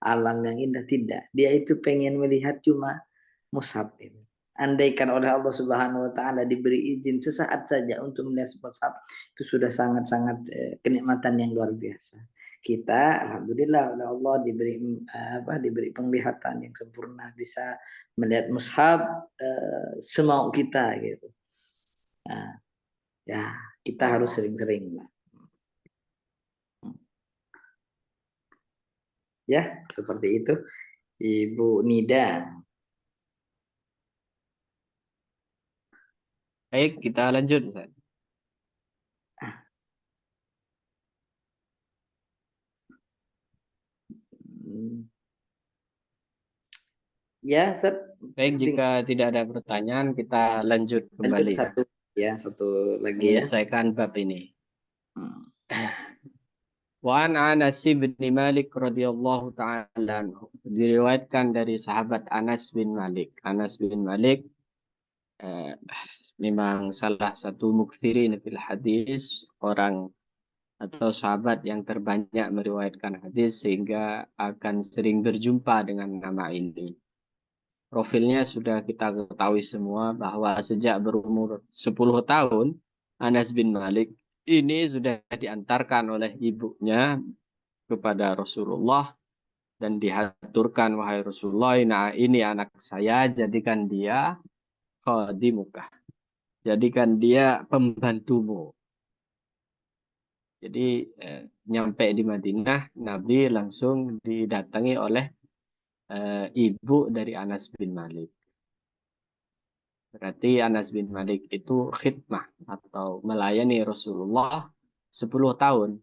alam yang indah? Tidak. Dia itu pengen melihat cuma mushaf itu. Andaikan oleh Allah Subhanahu wa taala diberi izin sesaat saja untuk melihat mushaf, itu sudah sangat-sangat kenikmatan yang luar biasa. Kita alhamdulillah oleh Allah diberi penglihatan yang sempurna, bisa melihat mushaf semau kita gitu. Nah, ya kita harus sering-sering lah. Ya, seperti itu. Ibu Nida. Baik, kita lanjut Ustaz. Ya, Ustaz. Baik, jika tidak ada pertanyaan, kita lanjut Lanjut kembali ya. satu lagi ya. Menyelesaikan bab ini. Wa an Anas bin Malik radhiyallahu ta'ala anhu. Diriwayatkan dari sahabat Anas bin Malik. Anas bin Malik memang salah satu mukthirin fil hadis, orang atau sahabat yang terbanyak meriwayatkan hadis sehingga akan sering berjumpa dengan nama ini. Profilnya sudah kita ketahui semua bahwa sejak berumur 10 tahun Anas bin Malik ini sudah diantarkan oleh ibunya kepada Rasulullah dan dihaturkan, wahai Rasulullah, nah ini anak saya, jadikan dia khadimukah, jadikan dia pembantumu. Jadi nyampe di Madinah, Nabi langsung didatangi oleh ibu dari Anas bin Malik. Berarti Anas bin Malik itu khidmah atau melayani Rasulullah 10 tahun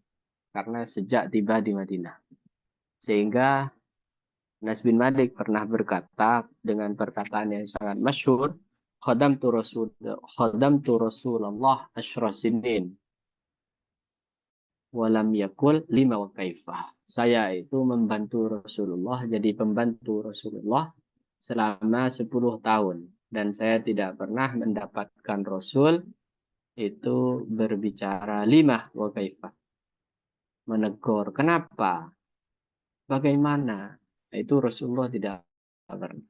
karena sejak tiba di Madinah. Sehingga Anas bin Malik pernah berkata dengan perkataan yang sangat masyhur, khadamtu Rasulullah asyra sinin walam yakul lima wa kaifah. Saya itu membantu Rasulullah, jadi pembantu Rasulullah selama 10 tahun. Dan saya tidak pernah mendapatkan Rasul itu berbicara lima wa kaifah. Menegur, kenapa? Bagaimana? Itu Rasulullah tidak pernah.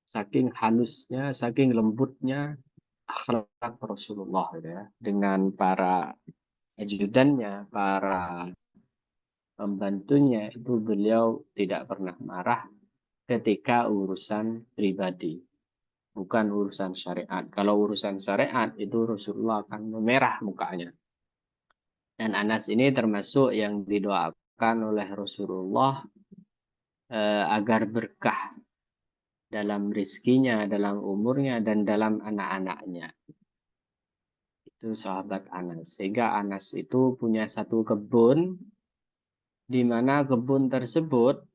Saking halusnya, saking lembutnya akhlak Rasulullah ya, dengan para ajudannya, para pembantunya, itu beliau tidak pernah marah ketika urusan pribadi, bukan urusan syariat. Kalau urusan syariat itu Rasulullah akan memerah mukanya. Dan Anas ini termasuk yang didoakan oleh Rasulullah agar berkah dalam rizkinya, dalam umurnya, dan dalam anak-anaknya. Itu sahabat Anas. Sehingga Anas itu punya satu kebun, di mana kebun tersebut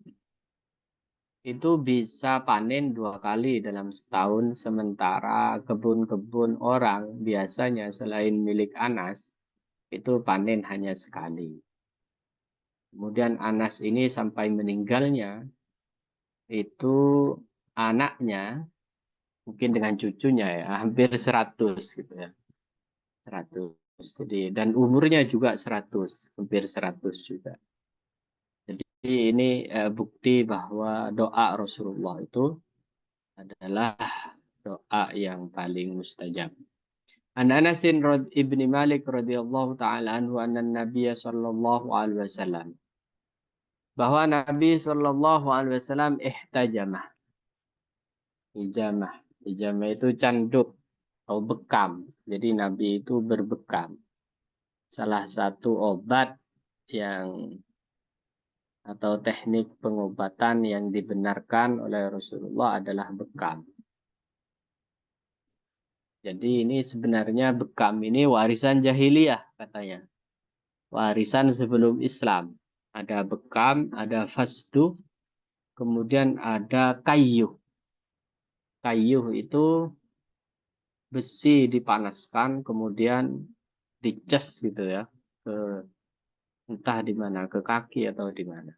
itu bisa panen 2 kali dalam setahun, sementara kebun-kebun orang biasanya selain milik Anas, itu panen hanya sekali. Kemudian Anas ini sampai meninggalnya, itu anaknya, mungkin dengan cucunya ya, hampir 100 gitu ya. 100. Jadi, dan umurnya juga 100, hampir 100 juga. Jadi ini bukti bahwa doa Rasulullah itu adalah doa yang paling mustajab. An Anas ibni Malik radhiyallahu taala anhu anna Nabiy sallallahu alaihi wasallam, bahwa Nabi sallallahu alaihi wasallam ihtajamah. Hijamah itu canduk atau bekam. Jadi Nabi itu berbekam. Salah satu obat yang atau teknik pengobatan yang dibenarkan oleh Rasulullah adalah bekam. Jadi ini sebenarnya bekam ini warisan jahiliyah katanya. Warisan sebelum Islam. Ada bekam, ada fasdu, kemudian ada kayyuh. Kayyuh itu besi dipanaskan, kemudian dicas gitu ya, ke entah di mana, ke kaki atau di mana.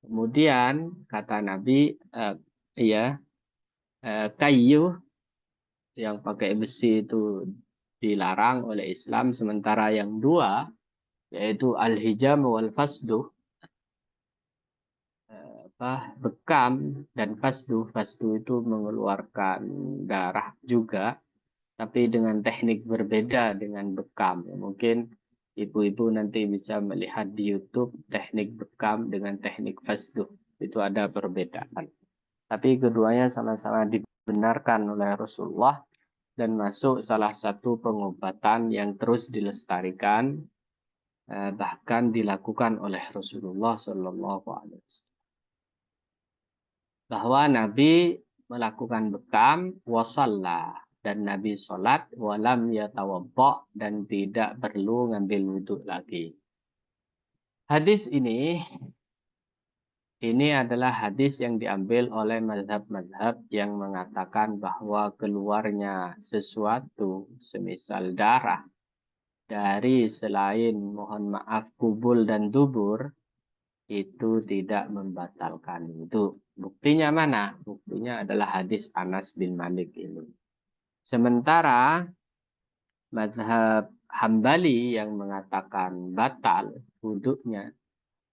Kemudian kata Nabi, kayu yang pakai besi itu dilarang oleh Islam, sementara yang dua, yaitu al-hijam wal fasdu, bekam dan fasdu. Fasdu itu mengeluarkan darah juga, tapi dengan teknik berbeda dengan bekam. Mungkin ibu-ibu nanti bisa melihat di YouTube teknik bekam dengan teknik fasdu. Itu ada perbedaan. Tapi keduanya sama-sama dibenarkan oleh Rasulullah dan masuk salah satu pengobatan yang terus dilestarikan, bahkan dilakukan oleh Rasulullah Shallallahu Alaihi Wasallam. Bahwa Nabi melakukan bekam wasalla, dan Nabi sholat walam yatawadda, dan tidak perlu ngambil wudhu lagi. Hadis ini adalah hadis yang diambil oleh mazhab-mazhab yang mengatakan bahwa keluarnya sesuatu semisal darah dari selain, mohon maaf, kubul dan dubur itu tidak membatalkan wudhu. Buktinya mana? Buktinya adalah hadis Anas bin Malik ini. Sementara mazhab Hambali yang mengatakan batal wudhunya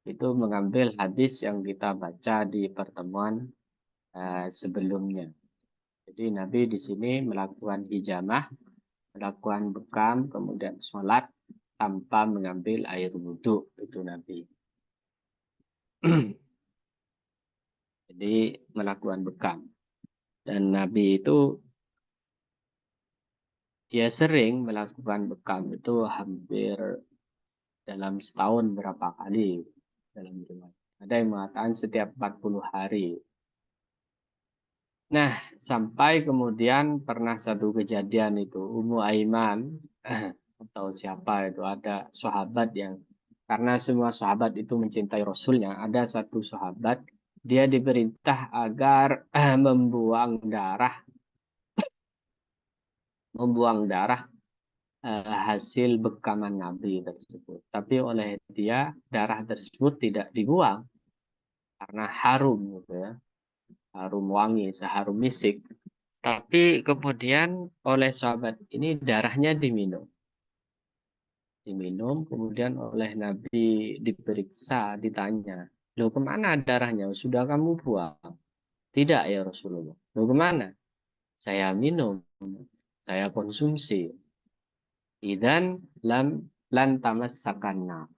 itu mengambil hadis yang kita baca di pertemuan sebelumnya. Jadi Nabi di sini melakukan hijamah, melakukan bekam, kemudian sholat tanpa mengambil air wudhu, itu Nabi. Jadi melakukan bekam. Dan Nabi itu ya sering melakukan bekam itu hampir dalam setahun berapa kali dalam riwayat. Ada yang mengatakan setiap 40 hari. Nah, sampai kemudian pernah satu kejadian itu, Ummu Aiman atau siapa itu, ada sahabat yang, karena semua sahabat itu mencintai Rasulnya, ada satu sahabat, dia diperintah agar membuang darah hasil bekaman Nabi tersebut. Tapi oleh dia, darah tersebut tidak dibuang, karena harum gitu ya, harum wangi, seharum misik. Tapi kemudian oleh sahabat ini darahnya diminum. Diminum, kemudian oleh Nabi diperiksa, ditanya, loh kemana darahnya? Sudah kamu buang? Tidak ya Rasulullah. Loh kemana? Saya minum, saya konsumsi. Idan lan tamassakanna.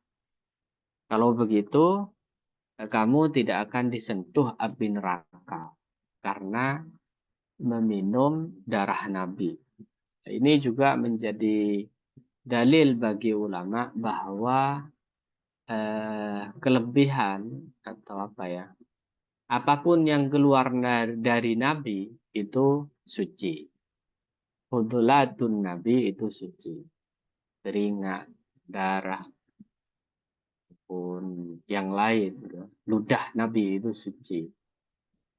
Kalau begitu, kamu tidak akan disentuh api neraka. Karena meminum darah Nabi. Ini juga menjadi dalil bagi ulama bahwa kelebihan atau apa ya, apapun yang keluar dari Nabi itu suci. Hudulatun Nabi itu suci. Keringat, darah, pun yang lain. Gitu. Ludah Nabi itu suci.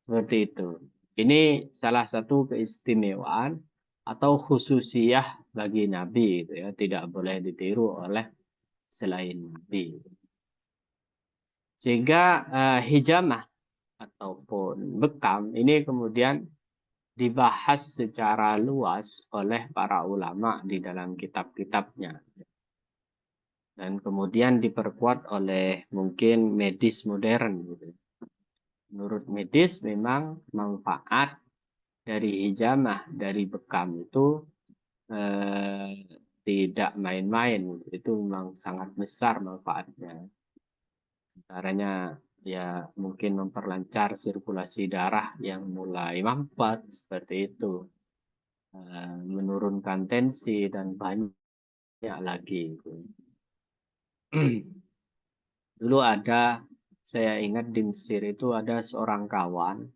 Seperti itu. Ini salah satu keistimewaan atau khususiyah bagi Nabi. Gitu ya. Tidak boleh ditiru oleh selain Nabi. Sehingga hijamah ataupun bekam ini kemudian dibahas secara luas oleh para ulama di dalam kitab-kitabnya. Dan kemudian diperkuat oleh mungkin medis modern. Gitu. Menurut medis memang manfaat dari hijamah, dari bekam itu tidak main-main. Itu memang sangat besar manfaatnya. Antaranya ya mungkin memperlancar sirkulasi darah yang mulai mampet seperti itu. Menurunkan tensi dan banyak lagi. Dulu ada, saya ingat di Mesir itu ada seorang kawan,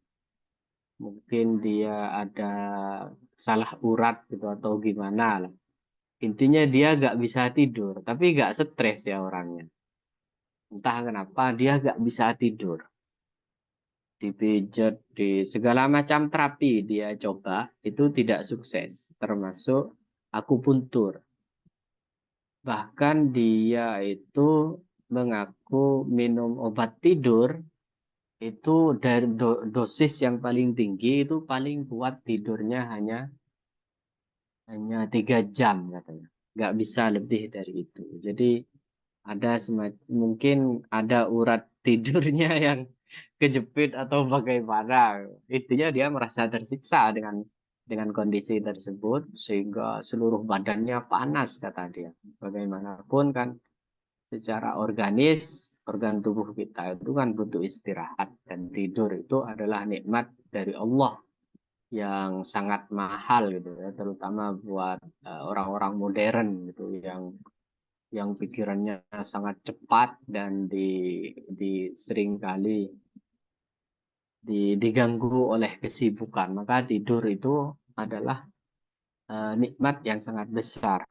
mungkin dia ada salah urat gitu atau gimana lah. Intinya dia gak bisa tidur, tapi gak stres ya orangnya. Entah kenapa dia gak bisa tidur. Dipijat, di segala macam terapi dia coba, itu tidak sukses. Termasuk akupuntur. Bahkan dia itu mengaku minum obat tidur itu dari dosis yang paling tinggi itu paling kuat tidurnya hanya 3 jam katanya, nggak bisa lebih dari itu. Jadi ada mungkin ada urat tidurnya yang kejepit atau bagaimana, intinya dia merasa tersiksa dengan kondisi tersebut sehingga seluruh badannya panas kata dia. Bagaimanapun kan secara organis, organ tubuh kita itu kan butuh istirahat, dan tidur itu adalah nikmat dari Allah yang sangat mahal gitu ya, terutama buat orang-orang modern gitu yang pikirannya sangat cepat dan di seringkali diganggu oleh kesibukan. Maka tidur itu adalah nikmat yang sangat besar.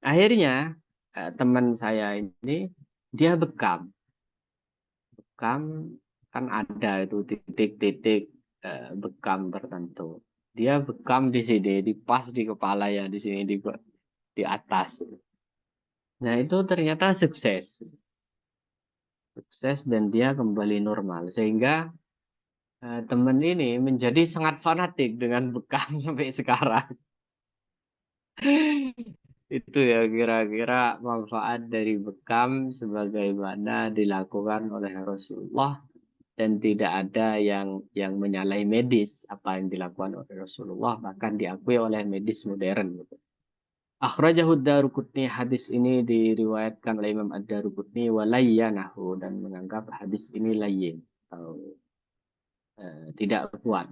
Akhirnya teman saya ini dia bekam kan ada itu titik-titik bekam tertentu. Dia bekam di sini, di pas di kepala ya, di sini di atas. Nah itu ternyata sukses, dan dia kembali normal sehingga teman ini menjadi sangat fanatik dengan bekam sampai sekarang. Itu ya kira-kira manfaat dari bekam sebagaimana dilakukan oleh Rasulullah, dan tidak ada yang menyalahi medis apa yang dilakukan oleh Rasulullah, bahkan diakui oleh medis modern gitu. Akhrajahu Ad-Daruqutni, hadis ini diriwayatkan oleh Imam Ad-Daruqutni walayyanahu, dan menganggap hadis ini layyin atau tidak kuat.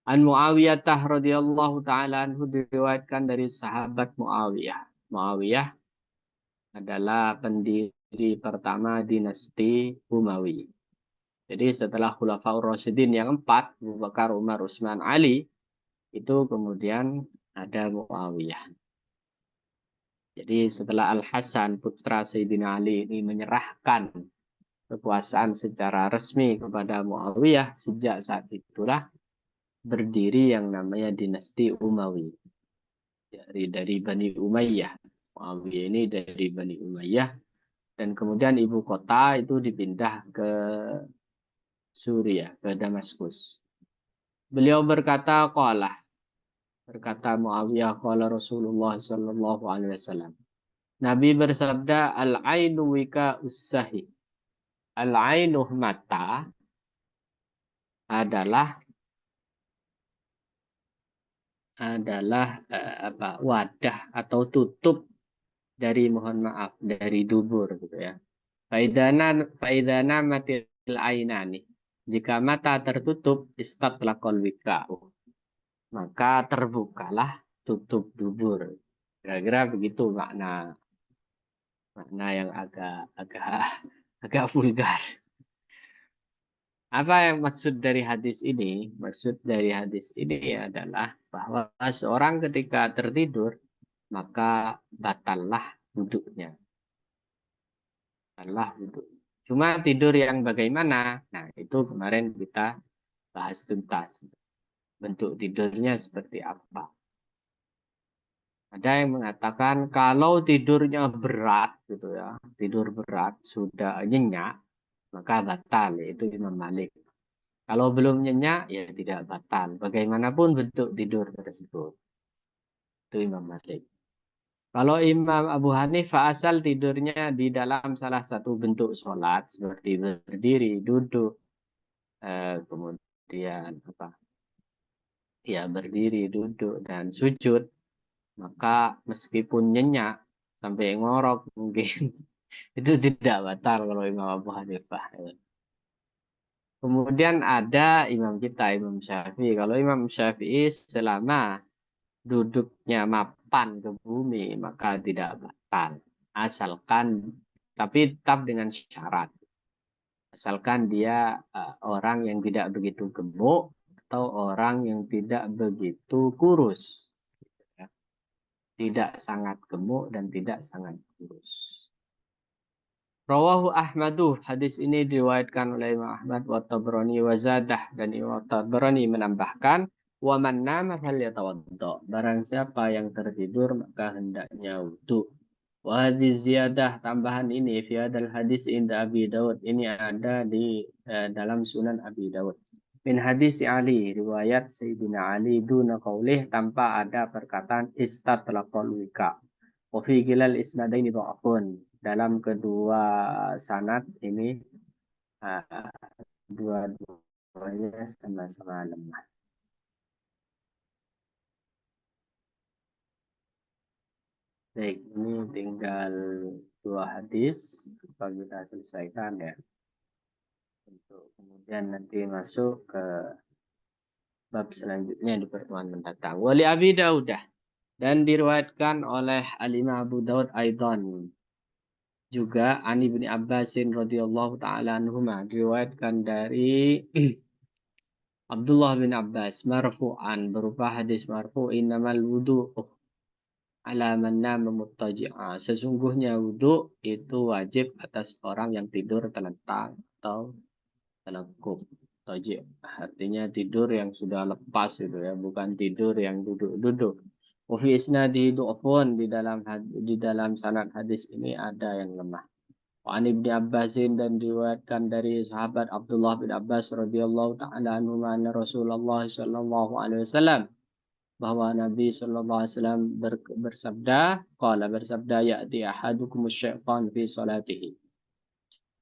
An Muawiyah radhiyallahu taala anhu, diriwayatkan dari sahabat Muawiyah. Muawiyah adalah pendiri pertama dinasti Umawi. Jadi setelah Khulafaur Rasyidin yang 4, Abu Bakar, Umar, Utsman, Ali, itu kemudian ada Muawiyah. Jadi setelah Al-Hasan, putra Sayyidina Ali ini menyerahkan kekuasaan secara resmi kepada Muawiyah, sejak saat itulah berdiri yang namanya dinasti Umawi. Dari Bani Umayyah. Muawiyah ini dari Bani Umayyah. Dan kemudian ibu kota itu dipindah ke Suriah, ke Damaskus. Beliau berkata, berkata Muawiyah, qala Rasulullah sallallahu alaihi wasallam. Nabi bersabda, al-ainu wika ussahi. Al-ainu mata adalah wadah atau tutup dari, mohon maaf, dari dubur gitu ya. Faidana matil ainani. Jika mata tertutup, istatlaqal wika'u. Maka terbukalah tutup dubur. Kira-kira begitu makna yang agak vulgar. Apa yang maksud dari hadis ini? Maksud dari hadis ini adalah bahwa seorang ketika tertidur, maka batallah wuduknya. Batallah wuduk. Cuma tidur yang bagaimana? Nah, itu kemarin kita bahas tuntas. Bentuk tidurnya seperti apa? Ada yang mengatakan kalau tidurnya berat gitu ya, tidur berat sudah nyenyak, maka batal, yaitu Imam Malik. Kalau belum nyenyak ya tidak batal. Bagaimanapun bentuk tidur tersebut. Itu Imam Malik. Kalau Imam Abu Hanifah asal tidurnya di dalam salah satu bentuk sholat seperti berdiri, duduk, kemudian ya berdiri, duduk dan sujud, maka meskipun nyenyak sampai ngorok mungkin itu tidak batal kalau Imam Abu Hanifah. Kemudian ada imam kita, Imam Syafi'i. Kalau Imam Syafi'i selama duduknya mapan ke bumi maka tidak batal. Asalkan, tapi tetap dengan syarat. Asalkan dia orang yang tidak begitu gemuk atau orang yang tidak begitu kurus. Tidak sangat gemuk dan tidak sangat kurus. Rawahu Ahmadu, hadis ini diriwayatkan oleh Imam Ahmad wa Tabrani wa Zadah, dan Imam Tabrani menambahkan wa man nama falyatawadda. Barang siapa yang tertidur maka hendaknya wudu. Wa hadis ziyadah, tambahan ini fi hadal hadis inda Abi Dawud, ini ada di dalam Sunan Abi Dawud. Min hadis Ali, riwayat Sayyidina Ali duna qaulih, tanpa ada perkataan istatlaqal wika. Wa fi gilal isnadaini dha'afun. Dalam kedua sanad ini dua-duanya sama-sama lemah. Baik, ini tinggal dua hadis kalau kita selesaikan ya. Untuk kemudian nanti masuk ke bab selanjutnya di pertemuan mendatang. Wali Abi Daudah, dan diriwayatkan oleh Al-Imam Abu Daud aidan juga Ani bin Abbasin radhiyallahu taala anhuma, diriwayatkan dari Abdullah bin Abbas marfu'an, berupa hadis marfu', innamal wudu'u ala man nama muttaji'a. Sesungguhnya wudu itu wajib atas orang yang tidur telentang atau telekuk. Taji' artinya tidur yang sudah lepas itu ya, bukan tidur yang duduk-duduk. Wa fi isnadihi du'fun, di dalam sanad hadis ini ada yang lemah. Wa an Ibnu Abbasin, dan diriwayatkan dari sahabat Abdullah bin Abbas radhiyallahu taala anhu, anna Rasulullah sallallahu alaihi wasallam, bahwa Nabi sallallahu alaihi wasallam bersabda, ya'ti ahadukum syaitan fi salatihi.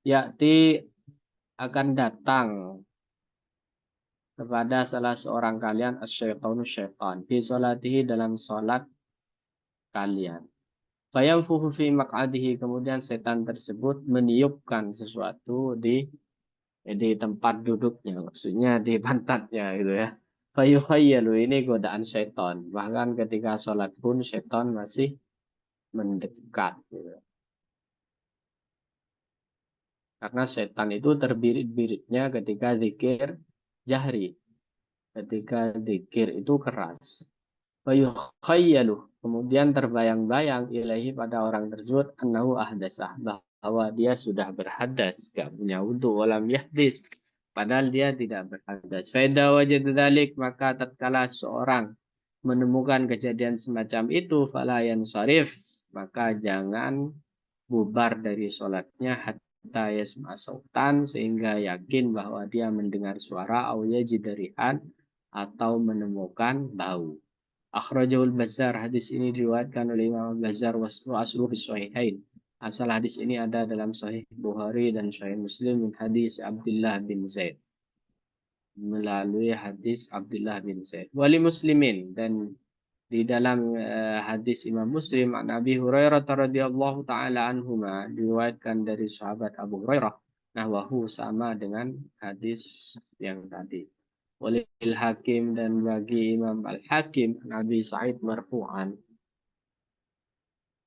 Ya'ti akan datang kepada salah seorang kalian asyaitanu syaitan fi salatihi, dalam salat kalian. Fayanfuhu fi maq'adihi, kemudian setan tersebut meniupkan sesuatu di tempat duduknya, maksudnya di pantatnya gitu ya. Fayukhayyalu, ini godaan syaitan. Bahkan ketika sholat pun syaitan masih mendekat gitu. Karena setan itu terbirit-biritnya ketika zikir jahri. Ketika zikir itu keras. Fayukhayyalu. Kemudian terbayang-bayang ilahi pada orang tersebut annahu ahdasah. Bahwa dia sudah berhadas. Gak punya wudhu. Walam yahdis. Padahal dia tidak berhadas. Faida wajad dzalik, maka tatkala seorang menemukan kejadian semacam itu, fala yansarif, maka jangan bubar dari sholatnya hatta yasma sautan, sehingga yakin bahwa dia mendengar suara au yajidarihan, atau menemukan bau. Akhrajahul Bazzar, hadis ini diriwayatkan oleh Imam Bazzar wa asluhu fi sahihain. Asal hadis ini ada dalam Sahih Bukhari dan Sahih Muslim min hadis Abdullah bin Zaid, melalui hadis Abdullah bin Zaid. Wali Muslimin, dan di dalam hadis Imam Muslim an Abi Hurairah radhiyallahu taala anhuma, diriwayatkan dari sahabat Abu Hurairah, nahwahu, sama dengan hadis yang tadi. Walil Hakim, dan bagi Imam Al-Hakim, Nabi Sa'id marfu'an,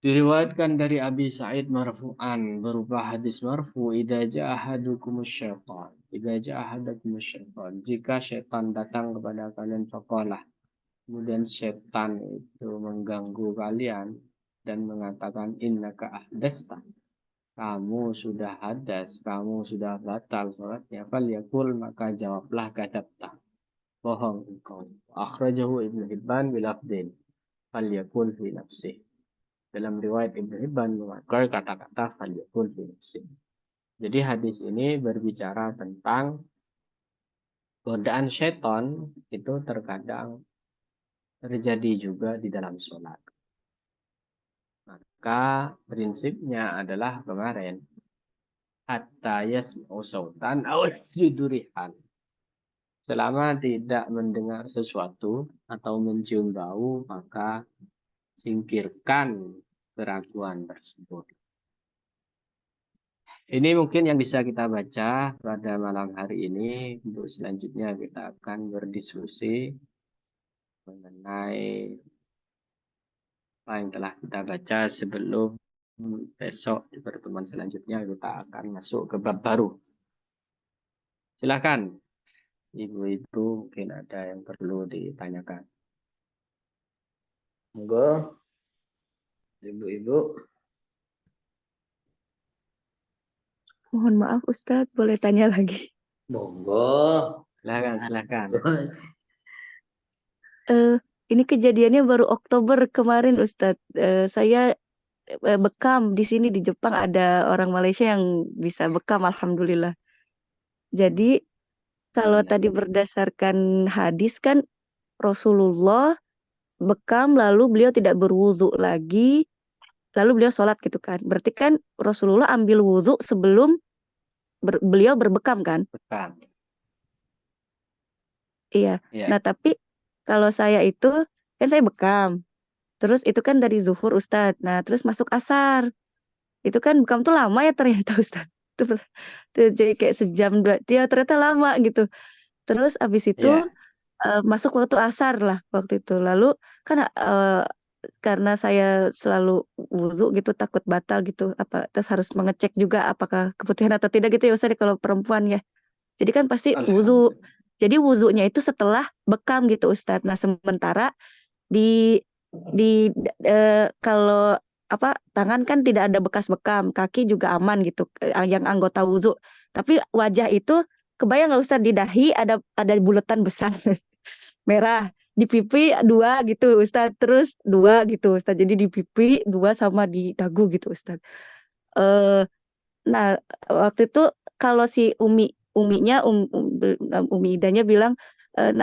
diriwayatkan dari Abi Sa'id marfu'an berupa hadis marfu, idza ja'a ahadukumus syaitan, idza ja'a ahadukumus syaitan, jika syaitan datang kepada kalian, faqalah, kemudian syaitan itu mengganggu kalian dan mengatakan innaka ahdasta, kamu sudah hadas, kamu sudah batal salatnya, falyaqul, maka jawablah kadzabta, bohong engkau. Akhrajahu Ibnu Hibban bilafdin falyaqul fi nafsih. Dalam riwayat Ibnu Hibban memakai kata-kata falyaqul fi nafsih. Jadi hadis ini berbicara tentang godaan syaitan itu terkadang terjadi juga di dalam sholat. Maka prinsipnya adalah kemarin, hatta yasma'u sautan aw yajidurihan. Selama tidak mendengar sesuatu atau mencium bau, maka singkirkan keraguan tersebut. Ini mungkin yang bisa kita baca pada malam hari ini. Untuk selanjutnya kita akan berdiskusi mengenai apa yang telah kita baca sebelum besok di pertemuan selanjutnya kita akan masuk ke bab baru. Silakan ibu-ibu, mungkin ada yang perlu ditanyakan. Monggo, ibu-ibu. Mohon maaf Ustadz, boleh tanya lagi? Monggo. Silakan. Ini kejadiannya baru Oktober kemarin Ustadz. Saya bekam di sini di Jepang, ada orang Malaysia yang bisa bekam, alhamdulillah. Jadi kalau tadi berdasarkan hadis kan Rasulullah bekam lalu beliau tidak berwudu lagi, lalu beliau sholat gitu kan. Berarti kan Rasulullah ambil wudu sebelum beliau berbekam kan? Bekam. Iya. Ya. Nah tapi kalau saya itu kan saya bekam. Terus itu kan dari zuhur Ustadz. Nah terus masuk asar. Itu kan bekam tuh lama ya ternyata Ustadz. Tuh, jadi kayak sejam dua. Dia ternyata lama gitu. Terus abis itu Ya. masuk waktu asar lah waktu itu. Lalu kan karena saya selalu wudhu gitu takut batal gitu. Terus harus mengecek juga apakah kebutuhan atau tidak gitu ya Ustadz kalau perempuan ya. Jadi kan pasti wudhu. Alhamdulillah. Jadi wudhunya itu setelah bekam gitu Ustadz. Nah sementara di kalau tangan kan tidak ada bekas bekam, kaki juga aman gitu, yang anggota wudhu. Tapi wajah itu kebayang nggak usah, di dahi ada bulatan besar merah, di pipi dua gitu Ustadz, terus dua gitu Ustadz. Jadi di pipi dua sama di dagu gitu Ustadz. Eh, nah waktu itu kalau si Umi Idanya bilang,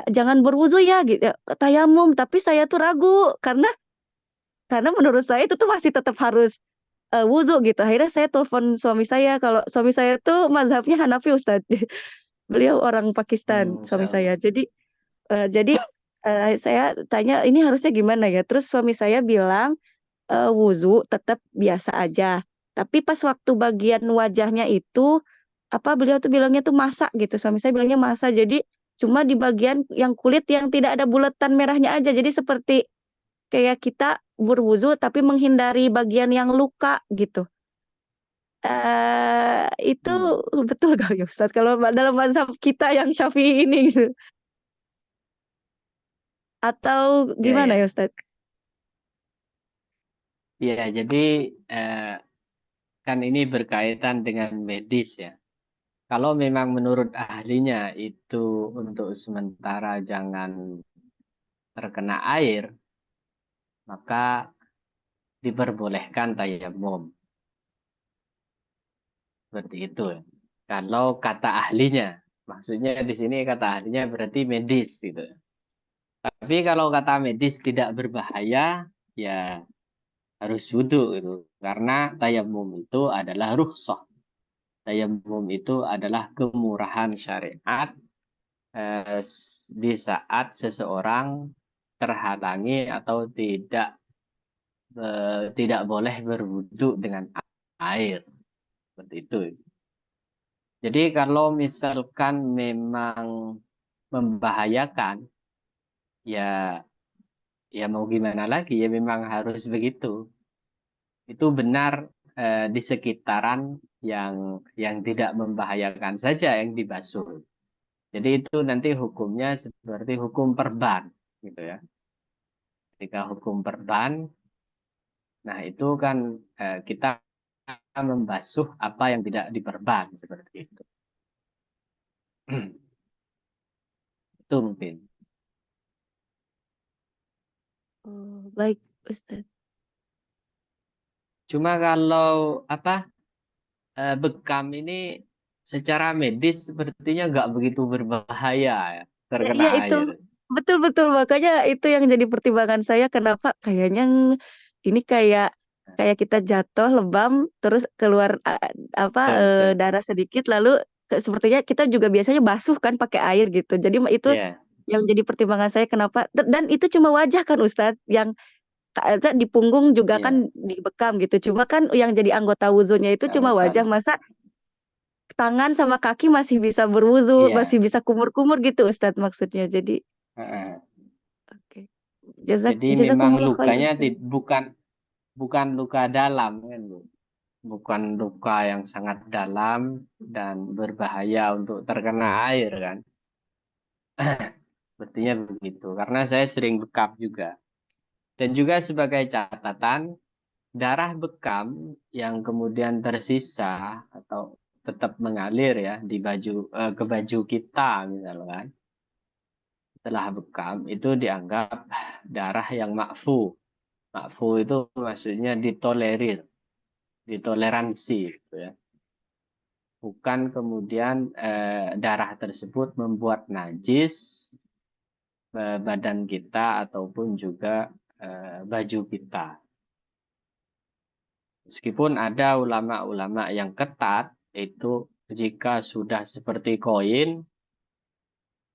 jangan berwudu ya gitu, tayamum. Tapi saya tuh ragu karena menurut saya itu tuh masih tetap harus wudu gitu. Akhirnya saya telepon suami saya. Kalau suami saya tuh mazhabnya Hanafi Ustadz. Beliau orang Pakistan suami saya. Jadi saya tanya ini harusnya gimana ya. Terus suami saya bilang wudu tetap biasa aja. Tapi pas waktu bagian wajahnya itu beliau tuh bilangnya tuh masak gitu. Suami saya bilangnya masak. Jadi cuma di bagian yang kulit yang tidak ada bulatan merahnya aja. Jadi seperti kayak kita berwudu tapi menghindari bagian yang luka gitu. Itu Hmm. betul gak ya Ustadz? Kalau dalam mazhab kita yang Syafi'i ini gitu. Atau Ya, gimana ya ya. Ustadz? Ya, jadi eh, kan ini berkaitan dengan medis ya. Kalau memang menurut ahlinya itu untuk sementara jangan terkena air, maka diperbolehkan tayamum. Seperti itu. Kalau kata ahlinya, maksudnya di sini kata ahlinya berarti medis gitu. Tapi kalau kata medis tidak berbahaya, ya harus wudhu gitu. Karena tayamum itu adalah rukhsah. Tayamum itu adalah kemurahan syariat di saat seseorang terhalangi atau tidak boleh berwudhu dengan air. Seperti itu. Jadi kalau misalkan memang membahayakan, ya ya mau gimana lagi, ya memang harus begitu. Itu benar di sekitaran yang tidak membahayakan saja yang dibasuh. Jadi itu nanti hukumnya seperti hukum perban gitu ya. Ketika hukum perban, nah itu kan kita membasuh apa yang tidak diperban seperti itu. Itu mungkin. Oh, baik Ustadz. Cuma kalau apa bekam ini secara medis sepertinya nggak begitu berbahaya ya, terkena Ya itu air. betul-betul makanya itu yang jadi pertimbangan saya kenapa kayaknya ini kayak kayak kita jatuh lebam terus keluar apa Betul, betul. darah sedikit lalu sepertinya kita juga biasanya basuh kan pakai air gitu. Jadi itu Ya, yang jadi pertimbangan saya kenapa dan itu cuma wajah kan Ustadz yang di punggung juga kan ya, dibekam gitu. Cuma kan yang jadi anggota wudhunya itu nggak cuma wajah masalah. masa tangan sama kaki masih bisa berwudu, masih Iya. bisa kumur-kumur gitu Ustadz maksudnya. Jadi Heeh. oke. Jadi memang Jazakumullah khairan. lukanya bukan bukan luka dalam kan, Bu. Bukan luka yang sangat dalam dan berbahaya untuk terkena air kan. Sepertinya begitu. Karena saya sering bekam juga. Dan juga sebagai catatan, darah bekam yang kemudian tersisa atau tetap mengalir ya di baju ke baju kita misalkan setelah bekam itu dianggap darah yang makfu. Makfu itu maksudnya ditolerir, ditoleransi gitu ya. Bukan kemudian darah tersebut membuat najis badan kita ataupun juga baju kita. Meskipun ada ulama-ulama yang ketat, itu jika sudah seperti koin,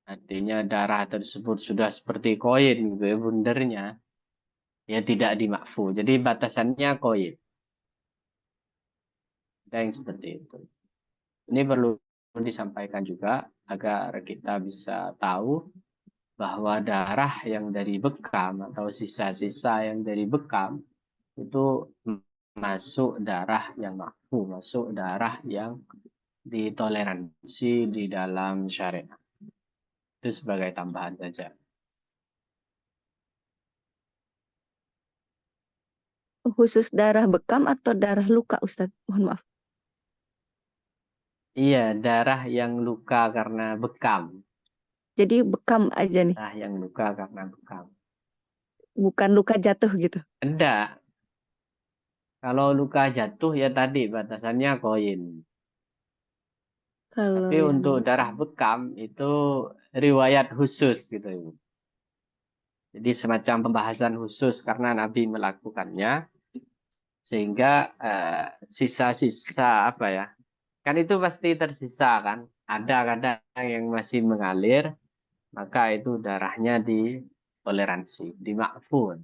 artinya darah tersebut sudah seperti koin gitu ya, bundernya, ya tidak dimakfu. Jadi batasannya koin. Ada yang seperti itu. Ini perlu disampaikan juga agar kita bisa tahu bahwa darah yang dari bekam atau sisa-sisa yang dari bekam itu masuk darah yang makfu, masuk darah yang ditoleransi di dalam syariat. Itu sebagai tambahan saja. Khusus darah bekam atau darah luka Ustadz? Mohon maaf. Iya, darah yang luka karena bekam. Jadi bekam aja nih, Darah yang luka karena bekam. bukan luka jatuh gitu. Enggak, kalau luka jatuh ya tadi batasannya koin. Kalau Tapi yang untuk darah bekam itu riwayat khusus gitu. Jadi semacam pembahasan khusus karena Nabi melakukannya sehingga sisa-sisa apa ya? Kan itu pasti tersisa kan. Ada kadang yang masih mengalir, maka itu darahnya ditoleransi, dimakful.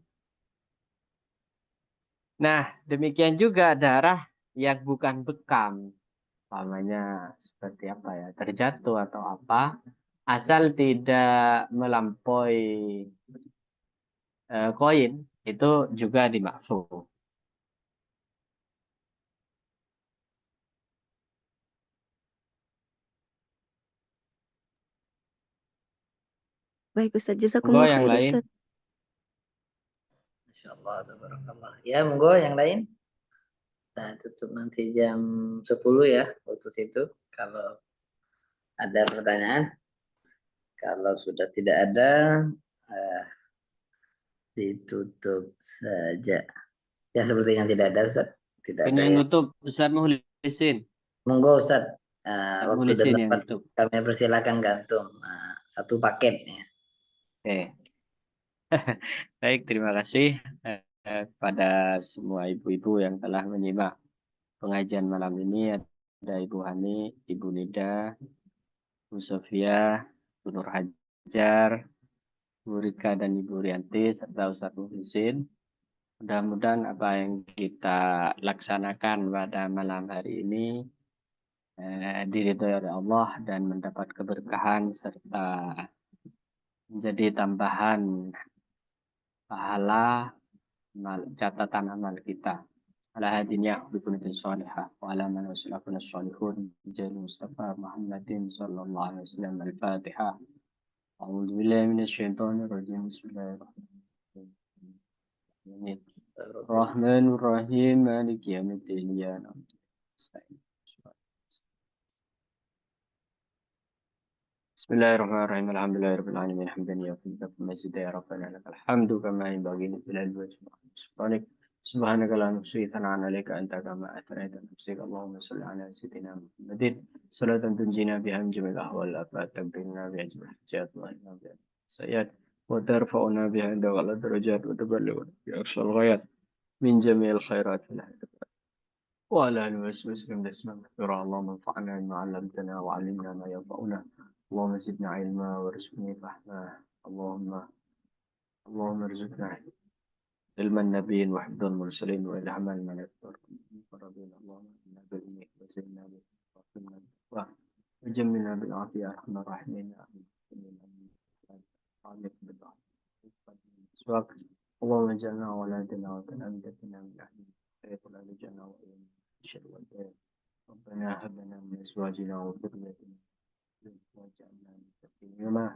Nah, demikian juga darah yang bukan bekam, umpamanya seperti apa ya, terjatuh atau apa, asal tidak melampaui koin, itu juga dimakful. Baik Ustaz, Monggo jazakumullah yang khair lain. Ustaz. Masya Allah, tabarakallah. Ya, monggo yang lain. Nah, tutup nanti jam 10 ya, waktu situ. Kalau ada pertanyaan, kalau sudah tidak ada, ditutup saja. Ya, sepertinya tidak ada, Ustaz. Tidak ada Yang ya. nutup Ustaz Muhlisin. Monggo, Ustaz. Ustaz Waktu dan Muhlisin yang tempat nutup. kami persilakan gantung. Satu paket ya. Oke. Baik, terima kasih kepada semua ibu-ibu yang telah menyimak pengajian malam ini. Ada Ibu Hani, Ibu Nida, Bu Sofia, Bu Nur Hajar, Bu Rika dan Ibu Rianti, serta Ustaz Muhlisin. Mudah-mudahan apa yang kita laksanakan pada malam hari ini diridhoi oleh Allah dan mendapat keberkahan serta menjadi tambahan pahala catatan amal kita. Ala hadiniya bikunatin salihah wa ala man wasilakun as-salihun jali Mustafa Muhammadin sallallahu alaihi wasallam al-Fatihah. A'udzu billahi minasyaitonir rajim. Bismillahirrahmanirrahim. Rahmanur Rahim Maliki yaumiddin. Iyyaka na'budu wa iyyaka nasta'in. Bismillahirrahmanirrahim. Alhamdulillahirabbil alamin. Hamdan yafiqu mazida ya rabbana lakal hamdu kama yanbaghi li jalali wajhika. Subhanaka la nuhsi thana'an 'alaika anta kama athnayta nafsika. Allahumma shalli 'ala sayyidina Muhammadin salatan tunjina biha min jami'il ahwal wa taghfirna biha jami'al hajat wa inna biha sayyat wa tarfa'una biha inda ghala darajat wa tuballighuna biha aqsal ghayat min jami'il khairat fil hayat wa ala alihi wa sahbihi tasliman katsira. Allahumma anfa'na bima 'allamtana wa 'allimna ma yanfa'una. اللهم زدنا علما وارزقنا فهما. اللهم ارزقنا علم النبيين وحفظ المرسلين والهم الملائكة المقربين. اللهم انا بالعلم وزدنا بالعلم وجملنا بالعافية يا ارحم الراحمين. اللهم اجعلنا اولادنا وتلامذتنا من اهل الخير ولا تجعلنا وليا الشر والبيت. ربنا هب لنا من ازواجنا وذريتنا واجعلنا للمتقين إماما.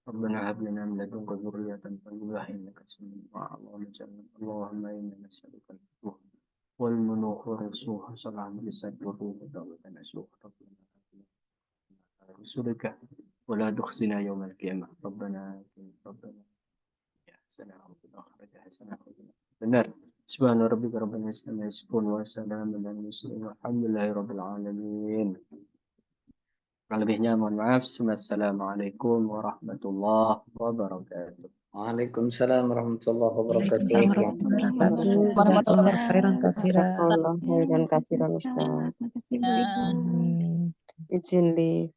ربنا هب لنا من لدنك ذرية طيبة إنك سميع الدعاء. اللهم إنا نسألك الفتوح والمنوح والرسوح صلاح بلسان الروح ودعوة نسوح. ربنا رسولك ولا تخزنا يوم القيامة. ربنا يا حسنة وفي الآخرة حسنة وقنا النار. سبحان ربك رب العزة عما يصفون وسلام على المرسلين والحمد لله رب العالمين. Kurang lebihnya mohon maaf. Assalamualaikum warahmatullahi wabarakatuh. Waalaikumsalam warahmatullahi wabarakatuh. Waalaikumsalam warahmatullahi wabarakatuh. Jazakallah khairan katsiran. Jazakallah khairan katsiran Ustaz. Terima kasih Bu Ibu. Izin di